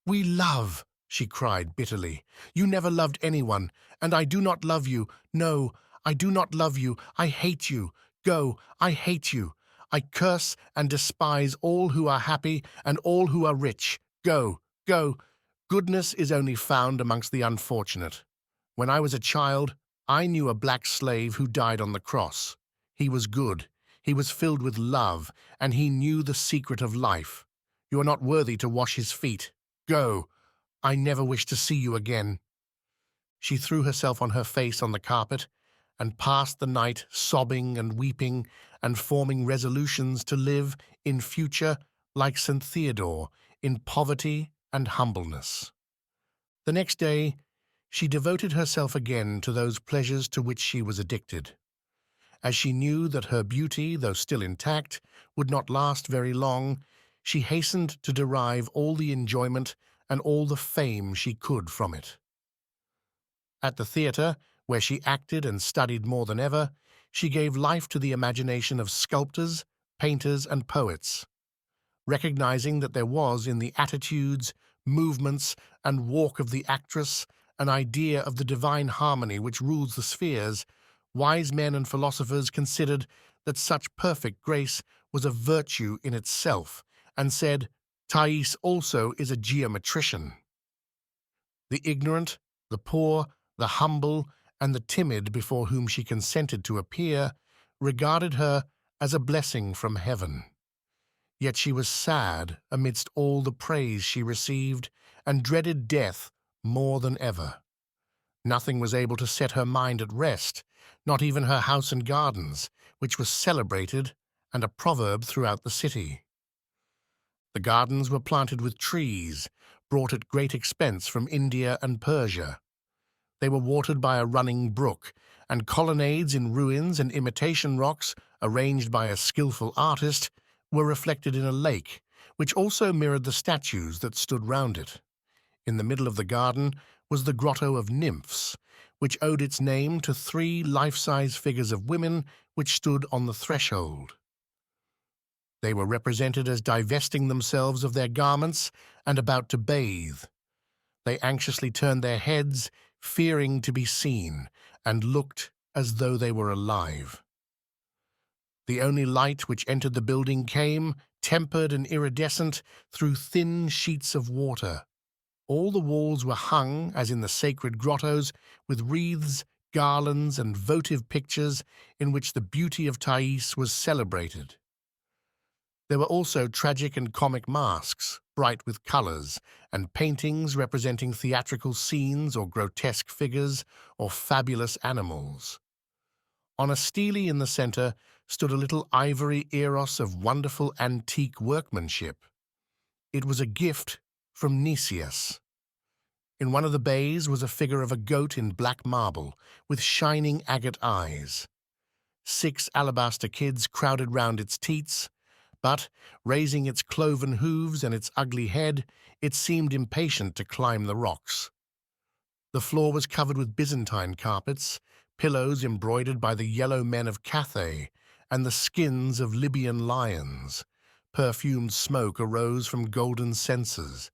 "We love," she cried bitterly. "You never loved anyone, and I do not love you. No, I do not love you. I hate you. Go, I hate you. I curse and despise all who are happy and all who are rich. Go, go. Goodness is only found amongst the unfortunate. When I was a child, I knew a black slave who died on the cross. He was good. He was filled with love, and he knew the secret of life. You are not worthy to wash his feet. Go. I never wish to see you again. She threw herself on her face on the carpet and passed the night sobbing and weeping and forming resolutions to live in future like St. Theodore, in poverty and humbleness. The next day, she devoted herself again to those pleasures to which she was addicted. As she knew that her beauty, though still intact, would not last very long, she hastened to derive all the enjoyment and all the fame she could from it. At the theatre, where she acted and studied more than ever, she gave life to the imagination of sculptors, painters, and poets. Recognizing that there was in the attitudes, movements, and walk of the actress an idea of the divine harmony which rules the spheres, wise men and philosophers considered that such perfect grace was a virtue in itself, and said, "Thais also is a geometrician." The ignorant, the poor, the humble, and the timid before whom she consented to appear regarded her as a blessing from heaven. Yet she was sad amidst all the praise she received, and dreaded death more than ever. Nothing was able to set her mind at rest, not even her house and gardens, which was celebrated and a proverb throughout the city. The gardens were planted with trees, brought at great expense from India and Persia. They were watered by a running brook, and colonnades in ruins and imitation rocks, arranged by a skillful artist, were reflected in a lake, which also mirrored the statues that stood round it. In the middle of the garden was the grotto of nymphs, which owed its name to 3 life-size figures of women which stood on the threshold. They were represented as divesting themselves of their garments and about to bathe. They anxiously turned their heads, fearing to be seen, and looked as though they were alive. The only light which entered the building came, tempered and iridescent, through thin sheets of water. All the walls were hung, as in the sacred grottos, with wreaths, garlands, and votive pictures in which the beauty of Thais was celebrated. There were also tragic and comic masks, bright with colours, and paintings representing theatrical scenes or grotesque figures or fabulous animals. On a stele in the centre stood a little ivory eros of wonderful antique workmanship. It was a gift from Nicias. In one of the bays was a figure of a goat in black marble, with shining agate eyes. 6 alabaster kids crowded round its teats, but, raising its cloven hooves and its ugly head, it seemed impatient to climb the rocks. The floor was covered with Byzantine carpets, pillows embroidered by the yellow men of Cathay, and the skins of Libyan lions. Perfumed smoke arose from golden censers.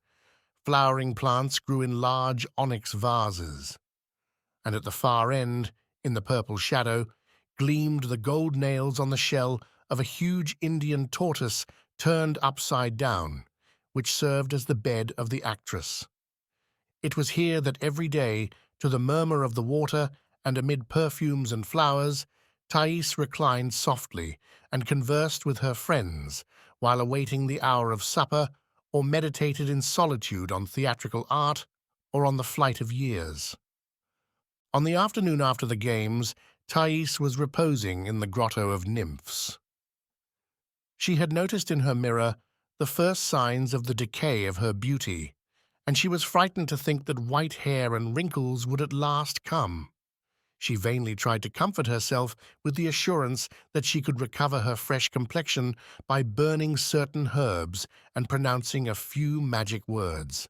Flowering plants grew in large onyx vases. And at the far end, in the purple shadow, gleamed the gold nails on the shell of a huge Indian tortoise turned upside down, which served as the bed of the actress. It was here that every day, to the murmur of the water and amid perfumes and flowers, Thais reclined softly and conversed with her friends while awaiting the hour of supper, or meditated in solitude on theatrical art or on the flight of years. On the afternoon after the games, Thais was reposing in the grotto of nymphs. She had noticed in her mirror the first signs of the decay of her beauty, and she was frightened to think that white hair and wrinkles would at last come. She vainly tried to comfort herself with the assurance that she could recover her fresh complexion by burning certain herbs and pronouncing a few magic words.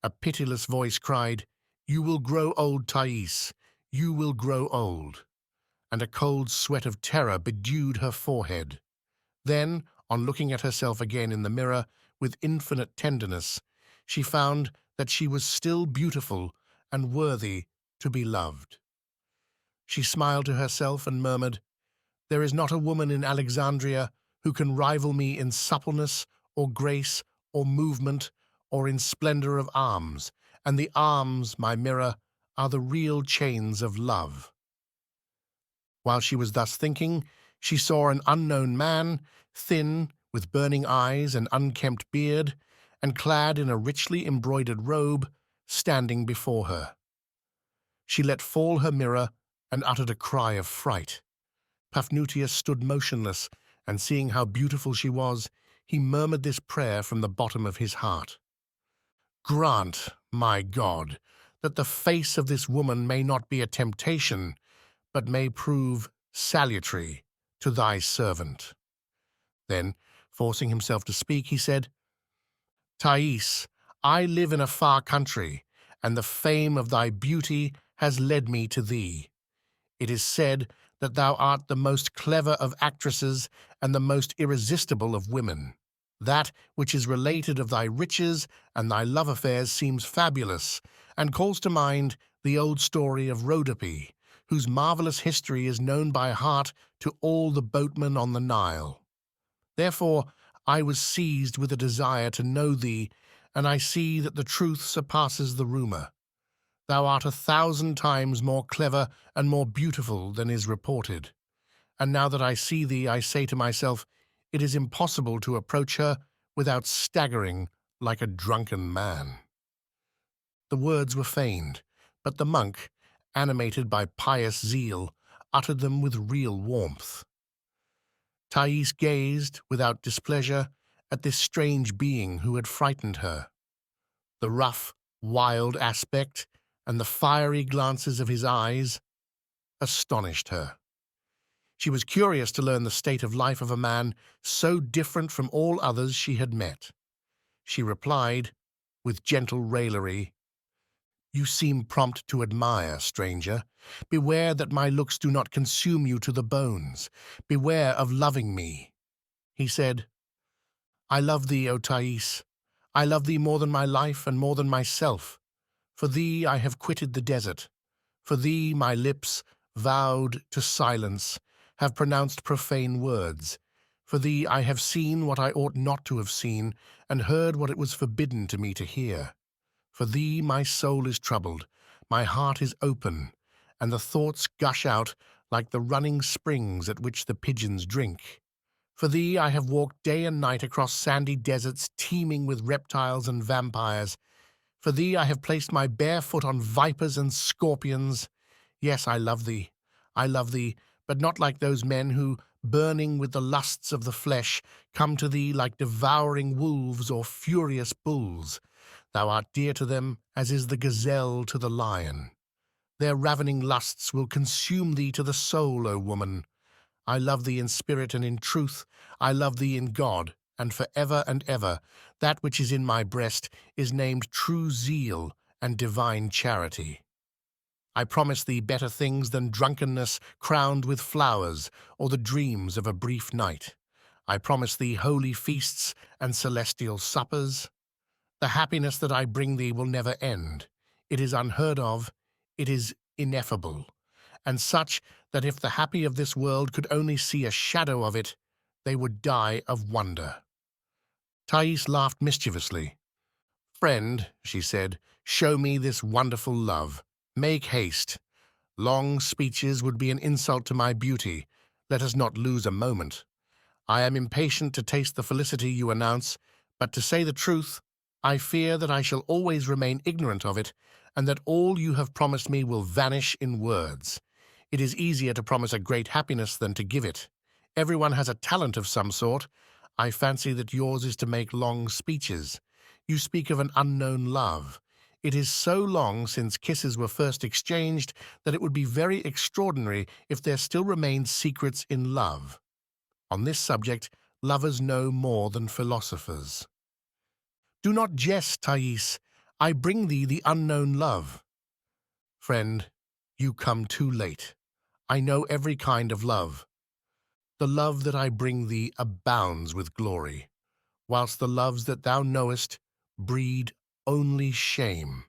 A pitiless voice cried, "You will grow old, Thais, you will grow old," and a cold sweat of terror bedewed her forehead. Then, on looking at herself again in the mirror with infinite tenderness, she found that she was still beautiful and worthy to be loved. She smiled to herself and murmured, "There is not a woman in Alexandria who can rival me in suppleness or grace or movement or in splendor of arms, and the arms, my mirror, are the real chains of love." While she was thus thinking, She saw an unknown man, thin, with burning eyes and unkempt beard, and clad in a richly embroidered robe, standing before her. She let fall her mirror and uttered a cry of fright. Paphnutius stood motionless, and seeing how beautiful she was, he murmured this prayer from the bottom of his heart. Grant, my God, that the face of this woman may not be a temptation, but may prove salutary to thy servant. Then, forcing himself to speak, he said, Thais, I live in a far country, and the fame of thy beauty has led me to thee. It is said that thou art the most clever of actresses and the most irresistible of women. That which is related of thy riches and thy love affairs seems fabulous, and calls to mind the old story of Rhodope, whose marvelous history is known by heart to all the boatmen on the Nile. Therefore I was seized with a desire to know thee, and I see that the truth surpasses the rumor. Thou art 1,000 times more clever and more beautiful than is reported. And now that I see thee, I say to myself, it is impossible to approach her without staggering like a drunken man. The words were feigned, but the monk, animated by pious zeal, uttered them with real warmth. Thais gazed, without displeasure, at this strange being who had frightened her. The rough, wild aspect and the fiery glances of his eyes astonished her. She was curious to learn the state of life of a man so different from all others she had met. She replied, with gentle raillery, You seem prompt to admire, stranger. Beware that my looks do not consume you to the bones. Beware of loving me. He said, I love thee, O Thais. I love thee more than my life and more than myself. For thee I have quitted the desert. For thee my lips, vowed to silence, have pronounced profane words. For thee I have seen what I ought not to have seen, and heard what it was forbidden to me to hear. For thee my soul is troubled, my heart is open, and the thoughts gush out like the running springs at which the pigeons drink. For thee I have walked day and night across sandy deserts teeming with reptiles and vampires. For thee I have placed my bare foot on vipers and scorpions. Yes, I love thee, but not like those men who, burning with the lusts of the flesh, come to thee like devouring wolves or furious bulls. Thou art dear to them, as is the gazelle to the lion. Their ravening lusts will consume thee to the soul, O woman. I love thee in spirit and in truth. I love thee in God, and for ever and ever. That which is in my breast is named true zeal and divine charity. I promise thee better things than drunkenness crowned with flowers or the dreams of a brief night. I promise thee holy feasts and celestial suppers. The happiness that I bring thee will never end. It is unheard of, it is ineffable, and such that if the happy of this world could only see a shadow of it, they would die of wonder. Thais laughed mischievously. Friend, she said, show me this wonderful love. Make haste. Long speeches would be an insult to my beauty. Let us not lose a moment. I am impatient to taste the felicity you announce, but to say the truth, I fear that I shall always remain ignorant of it, and that all you have promised me will vanish in words. It is easier to promise a great happiness than to give it. Everyone has a talent of some sort. I fancy that yours is to make long speeches. You speak of an unknown love. It is so long since kisses were first exchanged that it would be very extraordinary if there still remained secrets in love. On this subject, lovers know more than philosophers. Do not jest, Thais. I bring thee the unknown love. Friend, you come too late. I know every kind of love. The love that I bring thee abounds with glory, whilst the loves that thou knowest breed only shame.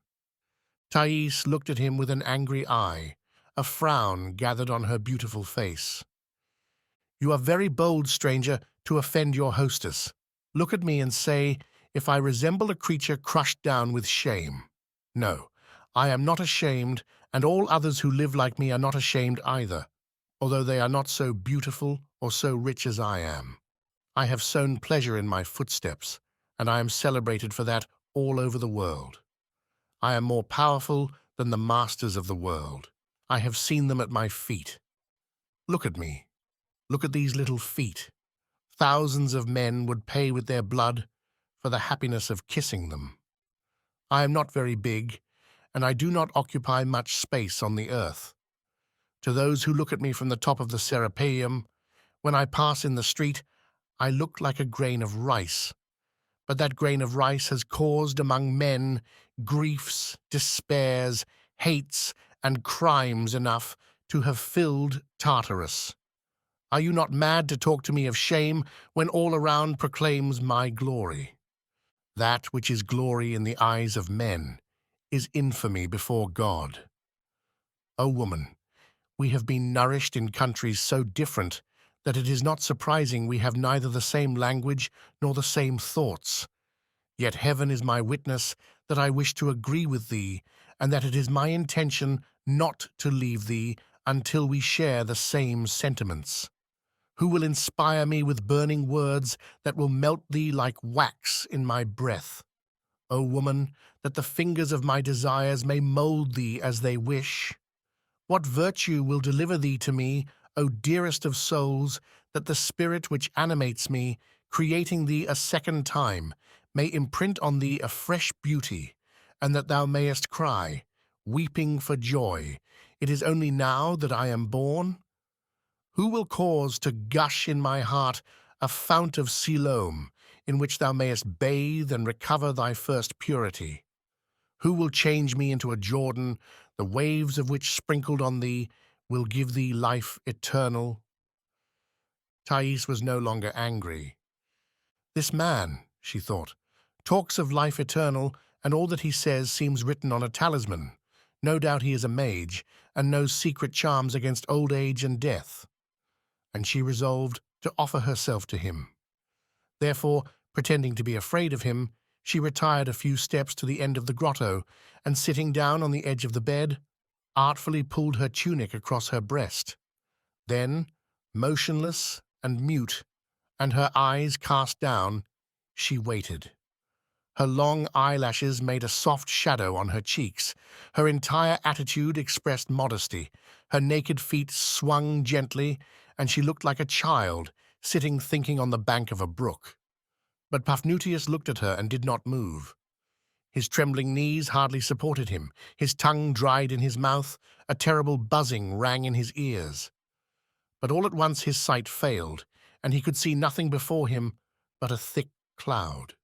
Thais looked at him with an angry eye. A frown gathered on her beautiful face. You are very bold, stranger, to offend your hostess. Look at me and say if I resemble a creature crushed down with shame. No, I am not ashamed, and all others who live like me are not ashamed either, although they are not so beautiful or so rich as I am. I have sown pleasure in my footsteps, and I am celebrated for that all over the world. I am more powerful than the masters of the world. I have seen them at my feet. Look at me. Look at these little feet. Thousands of men would pay with their blood for the happiness of kissing them. I am not very big, and I do not occupy much space on the earth. To those who look at me from the top of the Serapeium, when I pass in the street, I look like a grain of rice. But that grain of rice has caused among men griefs, despairs, hates, and crimes enough to have filled Tartarus. Are you not mad to talk to me of shame when all around proclaims my glory? That which is glory in the eyes of men is infamy before God. O woman, we have been nourished in countries so different that it is not surprising we have neither the same language nor the same thoughts. Yet heaven is my witness that I wish to agree with thee, and that it is my intention not to leave thee until we share the same sentiments. Who will inspire me with burning words that will melt thee like wax in my breath? O woman, that the fingers of my desires may mould thee as they wish. What virtue will deliver thee to me, O dearest of souls, that the spirit which animates me, creating thee a second time, may imprint on thee a fresh beauty, and that thou mayest cry, weeping for joy, it is only now that I am born? Who will cause to gush in my heart a fount of Siloam, in which thou mayest bathe and recover thy first purity? Who will change me into a Jordan, the waves of which sprinkled on thee will give thee life eternal? Thais was no longer angry. This man, she thought, talks of life eternal, and all that he says seems written on a talisman. No doubt he is a mage, and knows secret charms against old age and death. And she resolved to offer herself to him. Therefore, pretending to be afraid of him, she retired a few steps to the end of the grotto, and sitting down on the edge of the bed, artfully pulled her tunic across her breast. Then, motionless and mute, and her eyes cast down, she waited. Her long eyelashes made a soft shadow on her cheeks. Her entire attitude expressed modesty. Her naked feet swung gently, and she looked like a child, sitting thinking on the bank of a brook. But Paphnutius looked at her and did not move. His trembling knees hardly supported him. His tongue dried in his mouth. A terrible buzzing rang in his ears. But all at once his sight failed, and he could see nothing before him but a thick cloud.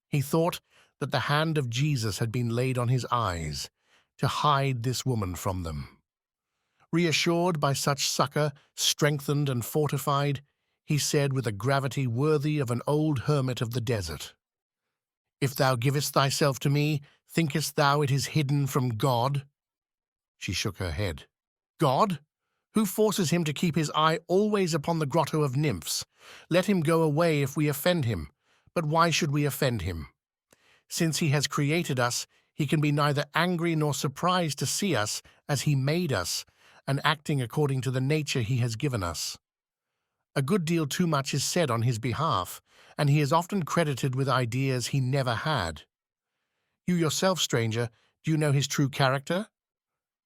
He thought that the hand of Jesus had been laid on his eyes to hide this woman from them. Reassured by such succor, strengthened and fortified, he said with a gravity worthy of an old hermit of the desert, "If thou givest thyself to me, thinkest thou it is hidden from God?" She shook her head. "God? Who forces him to keep his eye always upon the grotto of nymphs? Let him go away if we offend him. But why should we offend him? Since he has created us, he can be neither angry nor surprised to see us as he made us, and acting according to the nature he has given us. A good deal too much is said on his behalf, and he is often credited with ideas he never had. You yourself, stranger, do you know his true character?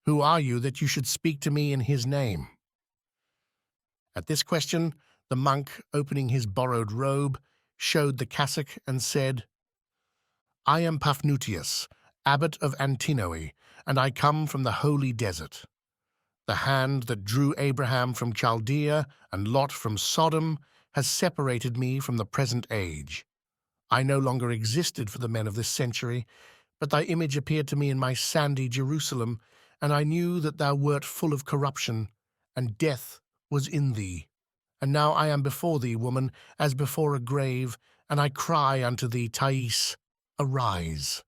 Who are you that you should speak to me in his name?" At this question, the monk, opening his borrowed robe, showed the cassock and said, "I am Paphnutius, abbot of Antinoe, and I come from the holy desert. The hand that drew Abraham from Chaldea and Lot from Sodom has separated me from the present age. I no longer existed for the men of this century, but thy image appeared to me in my sandy Jerusalem, and I knew that thou wert full of corruption, and death was in thee. And now I am before thee, woman, as before a grave, and I cry unto thee, Thais, arise."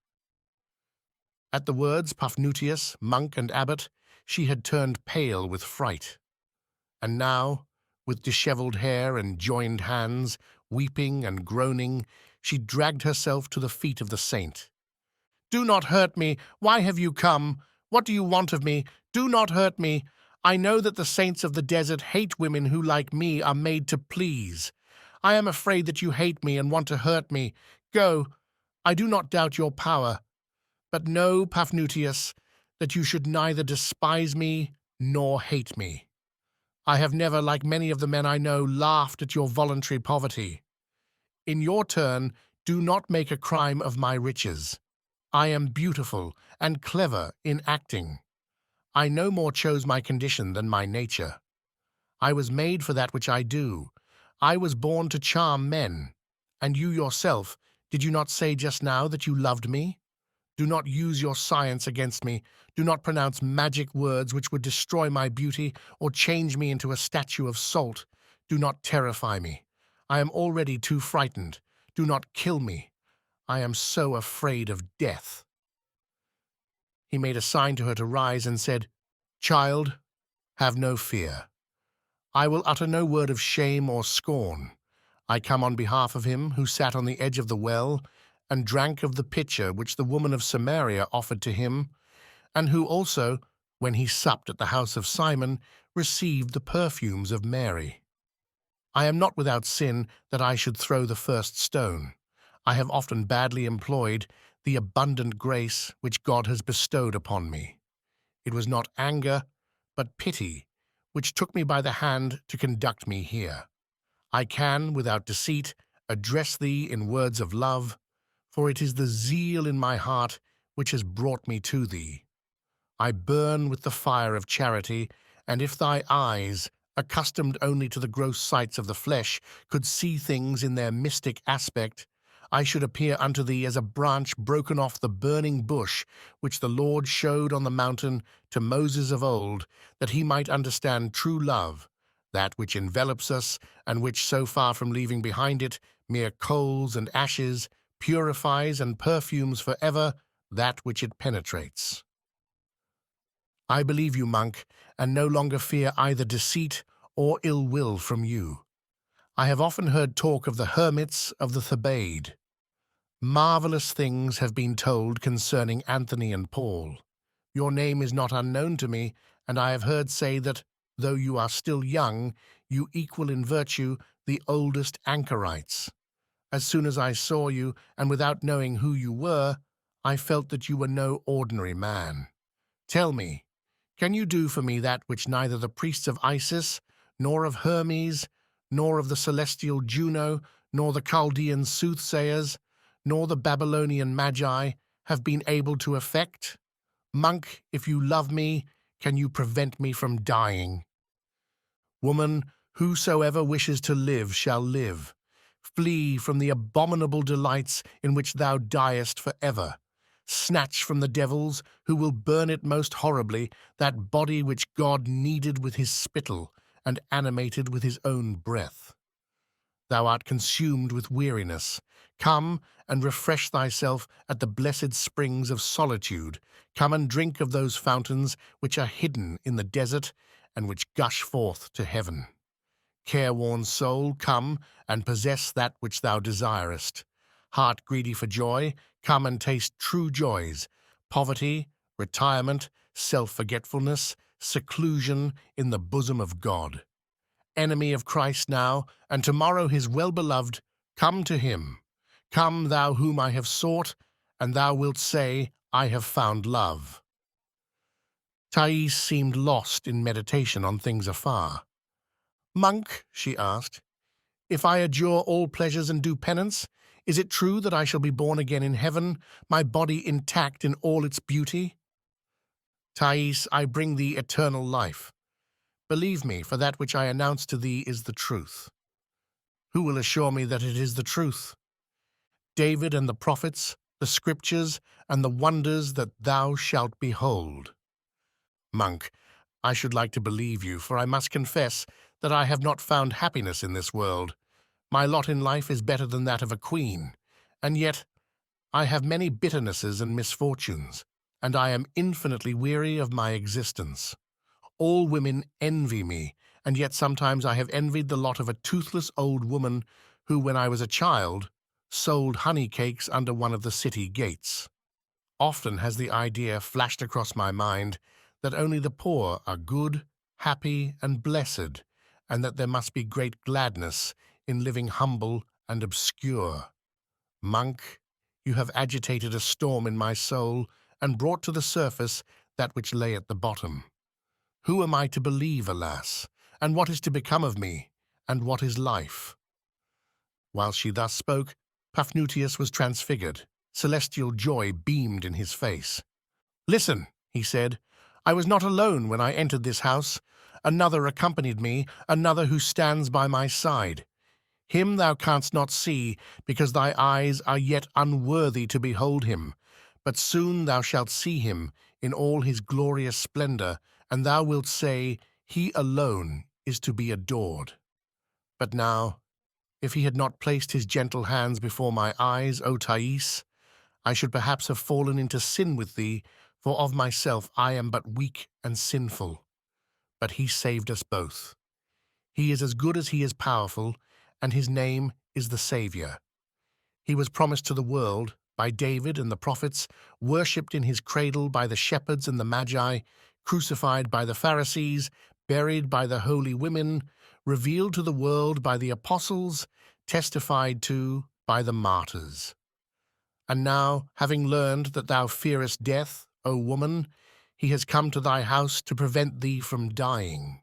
At the words Paphnutius, monk and abbot, she had turned pale with fright. And now, with dishevelled hair and joined hands, weeping and groaning, she dragged herself to the feet of the saint. "Do not hurt me! Why have you come? What do you want of me? Do not hurt me! I know that the saints of the desert hate women who, like me, are made to please. I am afraid that you hate me and want to hurt me. Go, I do not doubt your power. But know, Paphnutius, that you should neither despise me nor hate me. I have never, like many of the men I know, laughed at your voluntary poverty. In your turn, do not make a crime of my riches. I am beautiful and clever in acting. I no more chose my condition than my nature. I was made for that which I do. I was born to charm men. And you yourself, did you not say just now that you loved me? Do not use your science against me. Do not pronounce magic words which would destroy my beauty or change me into a statue of salt. Do not terrify me. I am already too frightened. Do not kill me. I am so afraid of death." He made a sign to her to rise and said, "Child, have no fear. I will utter no word of shame or scorn. I come on behalf of him who sat on the edge of the well and drank of the pitcher which the woman of Samaria offered to him, and who also, when he supped at the house of Simon, received the perfumes of Mary. I am not without sin that I should throw the first stone. I have often badly employed the abundant grace which God has bestowed upon me. It was not anger, but pity, which took me by the hand to conduct me here. I can, without deceit, address thee in words of love, for it is the zeal in my heart which has brought me to thee. I burn with the fire of charity, and if thy eyes, accustomed only to the gross sights of the flesh, could see things in their mystic aspect, I should appear unto thee as a branch broken off the burning bush which the Lord showed on the mountain to Moses of old, that he might understand true love, that which envelops us, and which, so far from leaving behind it mere coals and ashes, purifies and perfumes forever that which it penetrates. I believe you, monk, and no longer fear either deceit or ill will from you. I have often heard talk of the hermits of the Thebaid. Marvelous things have been told concerning Anthony and Paul. Your name is not unknown to me, and I have heard say that, though you are still young, you equal in virtue the oldest anchorites. As soon as I saw you, and without knowing who you were, I felt that you were no ordinary man. Tell me, can you do for me that which neither the priests of Isis, nor of Hermes, nor of the celestial Juno, nor the Chaldean soothsayers, nor the Babylonian magi have been able to effect? Monk, if you love me, can you prevent me from dying? Woman, whosoever wishes to live shall live. Flee from the abominable delights in which thou diest forever. Snatch from the devils, who will burn it most horribly, that body which God kneaded with his spittle and animated with his own breath. Thou art consumed with weariness. Come and refresh thyself at the blessed springs of solitude. Come and drink of those fountains which are hidden in the desert and which gush forth to heaven. Careworn soul, come and possess that which thou desirest. Heart greedy for joy, come and taste true joys, poverty, retirement, self-forgetfulness, seclusion in the bosom of God. Enemy of Christ now, and tomorrow his well-beloved, come to him. Come, thou whom I have sought, and thou wilt say, I have found love. Thais seemed lost in meditation on things afar. Monk, she asked, if I adjure all pleasures and do penance, is it true that I shall be born again in heaven, my body intact in all its beauty? Thais, I bring thee eternal life. Believe me, for that which I announce to thee is the truth. Who will assure me that it is the truth? David and the prophets, the scriptures, and the wonders that thou shalt behold. Monk, I should like to believe you, for I must confess that I have not found happiness in this world. My lot in life is better than that of a queen, and yet I have many bitternesses and misfortunes, and I am infinitely weary of my existence. All women envy me, and yet sometimes I have envied the lot of a toothless old woman who, when I was a child, sold honey cakes under one of the city gates. Often has the idea flashed across my mind that only the poor are good, happy and blessed, and that there must be great gladness in living humble and obscure. Monk, you have agitated a storm in my soul and brought to the surface that which lay at the bottom. Who am I to believe, alas? And what is to become of me? And what is life? While she thus spoke, Paphnutius was transfigured. Celestial joy beamed in his face. "Listen," he said, "I was not alone when I entered this house. Another accompanied me, another who stands by my side. Him thou canst not see, because thy eyes are yet unworthy to behold him. But soon thou shalt see him in all his glorious splendor, and thou wilt say, He alone is to be adored. But now, if he had not placed his gentle hands before my eyes, O THAIS, I should perhaps have fallen into sin with thee, for of myself I am but weak and sinful. But he saved us both. He is as good as he is powerful, and his name is the Savior. He was promised to the world by David and the prophets, worshipped in his cradle by the shepherds and the magi, crucified by the Pharisees, buried by the holy women, revealed to the world by the apostles, testified to by the martyrs. And now, having learned that thou fearest death, O woman, he has come to thy house to prevent thee from dying.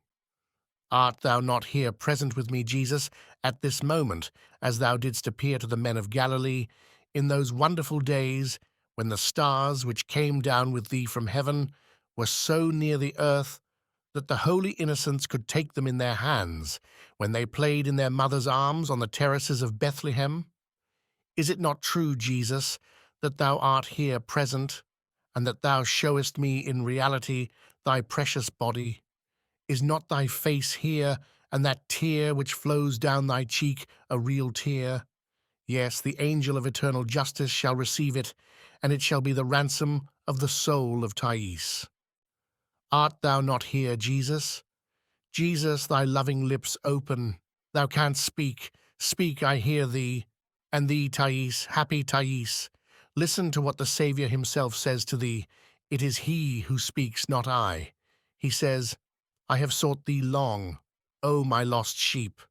Art thou not here present with me, Jesus, at this moment, as thou didst appear to the men of Galilee, in those wonderful days when the stars which came down with thee from heaven were so near the earth that the holy innocents could take them in their hands when they played in their mother's arms on the terraces of Bethlehem? Is it not true, Jesus, that thou art here present, and that thou showest me in reality thy precious body? Is not thy face here, and that tear which flows down thy cheek a real tear? Yes, the angel of eternal justice shall receive it, and it shall be the ransom of the soul of THAIS. Art thou not here, Jesus? Jesus, thy loving lips open. Thou canst speak. Speak, I hear thee. And thee, THAIS, happy THAIS, listen to what the Saviour himself says to thee. It is he who speaks, not I. He says, I have sought thee long, O my lost sheep.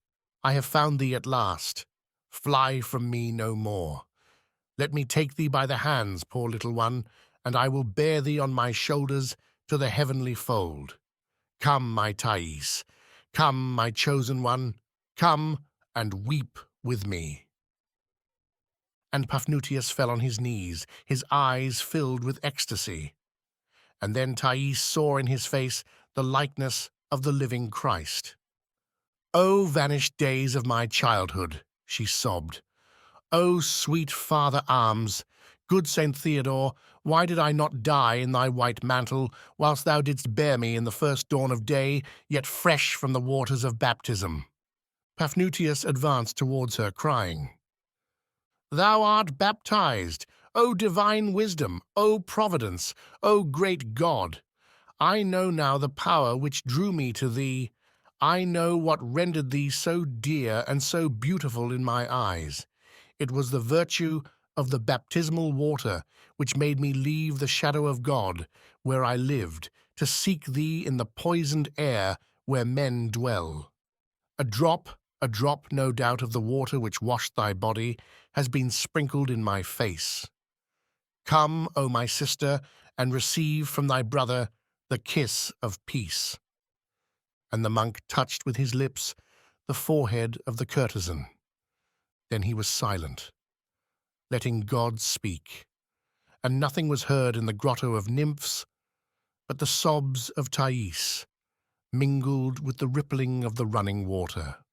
I have found thee at last. Fly from me no more. Let me take thee by the hands, poor little one, and I will bear thee on my shoulders to the heavenly fold. Come, my THAIS, come, my chosen one, come and weep with me. And Paphnutius fell on his knees, his eyes filled with ecstasy. And then THAIS saw in his face the likeness of the living Christ. "O vanished days of my childhood," she sobbed. "O sweet Father Ahmes, good Saint Theodore, why did I not die in thy white mantle, whilst thou didst bear me in the first dawn of day, yet fresh from the waters of baptism?" Paphnutius advanced towards her, crying, "Thou art baptized, O divine wisdom, O providence, O great God! I know now the power which drew me to thee. I know what rendered thee so dear and so beautiful in my eyes. It was the virtue of the baptismal water which made me leave the shadow of God, where I lived, to seek thee in the poisoned air where men dwell. A drop, no doubt, of the water which washed thy body has been sprinkled in my face. Come, O my sister, and receive from thy brother the kiss of peace." And the monk touched with his lips the forehead of the courtesan. Then he was silent, letting God speak, and nothing was heard in the grotto of nymphs but the sobs of THAIS, mingled with the rippling of the running water.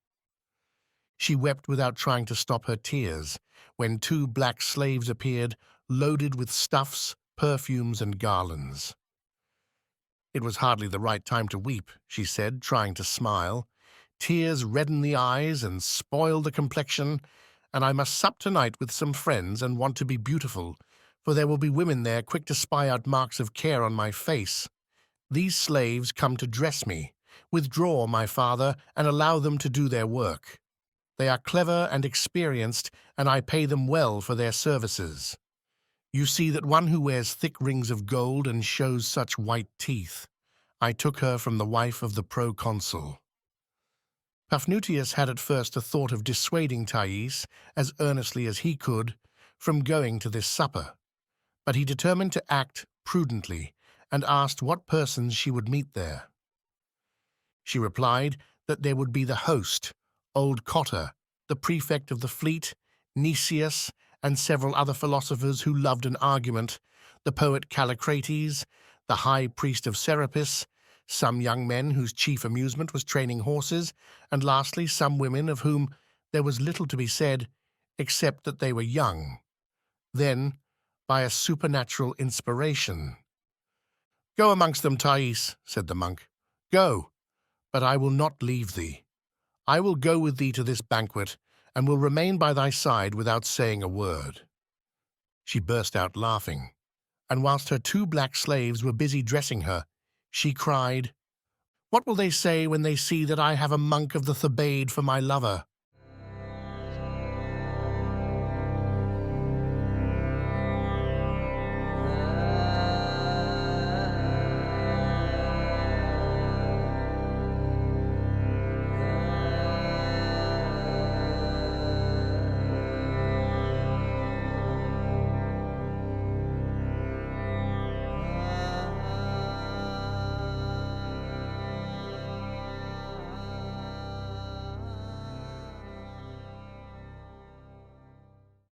She wept without trying to stop her tears when 2 black slaves appeared, loaded with stuffs, perfumes, and garlands. "It was hardly the right time to weep," she said, trying to smile. "Tears redden the eyes and spoil the complexion, and I must sup tonight with some friends and want to be beautiful, for there will be women there quick to spy out marks of care on my face. These slaves come to dress me. Withdraw, my father, and allow them to do their work. They are clever and experienced, and I pay them well for their services. You see that one who wears thick rings of gold and shows such white teeth. I took her from the wife of the proconsul. Paphnutius had at first a thought of dissuading Thais, as earnestly as he could, from going to this supper, but he determined to act prudently and asked what persons she would meet there. She replied that there would be the host, old Cotta, the prefect of the fleet, Nicias, and several other philosophers who loved an argument, the poet Callicrates, the high priest of Serapis, some young men whose chief amusement was training horses, and lastly some women of whom there was little to be said except that they were young. Then, by a supernatural inspiration, "Go amongst them, Thais," said the monk. "Go, but I will not leave thee. I will go with thee to this banquet, and will remain by thy side without saying a word." She burst out laughing, and whilst her 2 black slaves were busy dressing her, she cried, "What will they say when they see that I have a monk of the Thebaid for my lover?"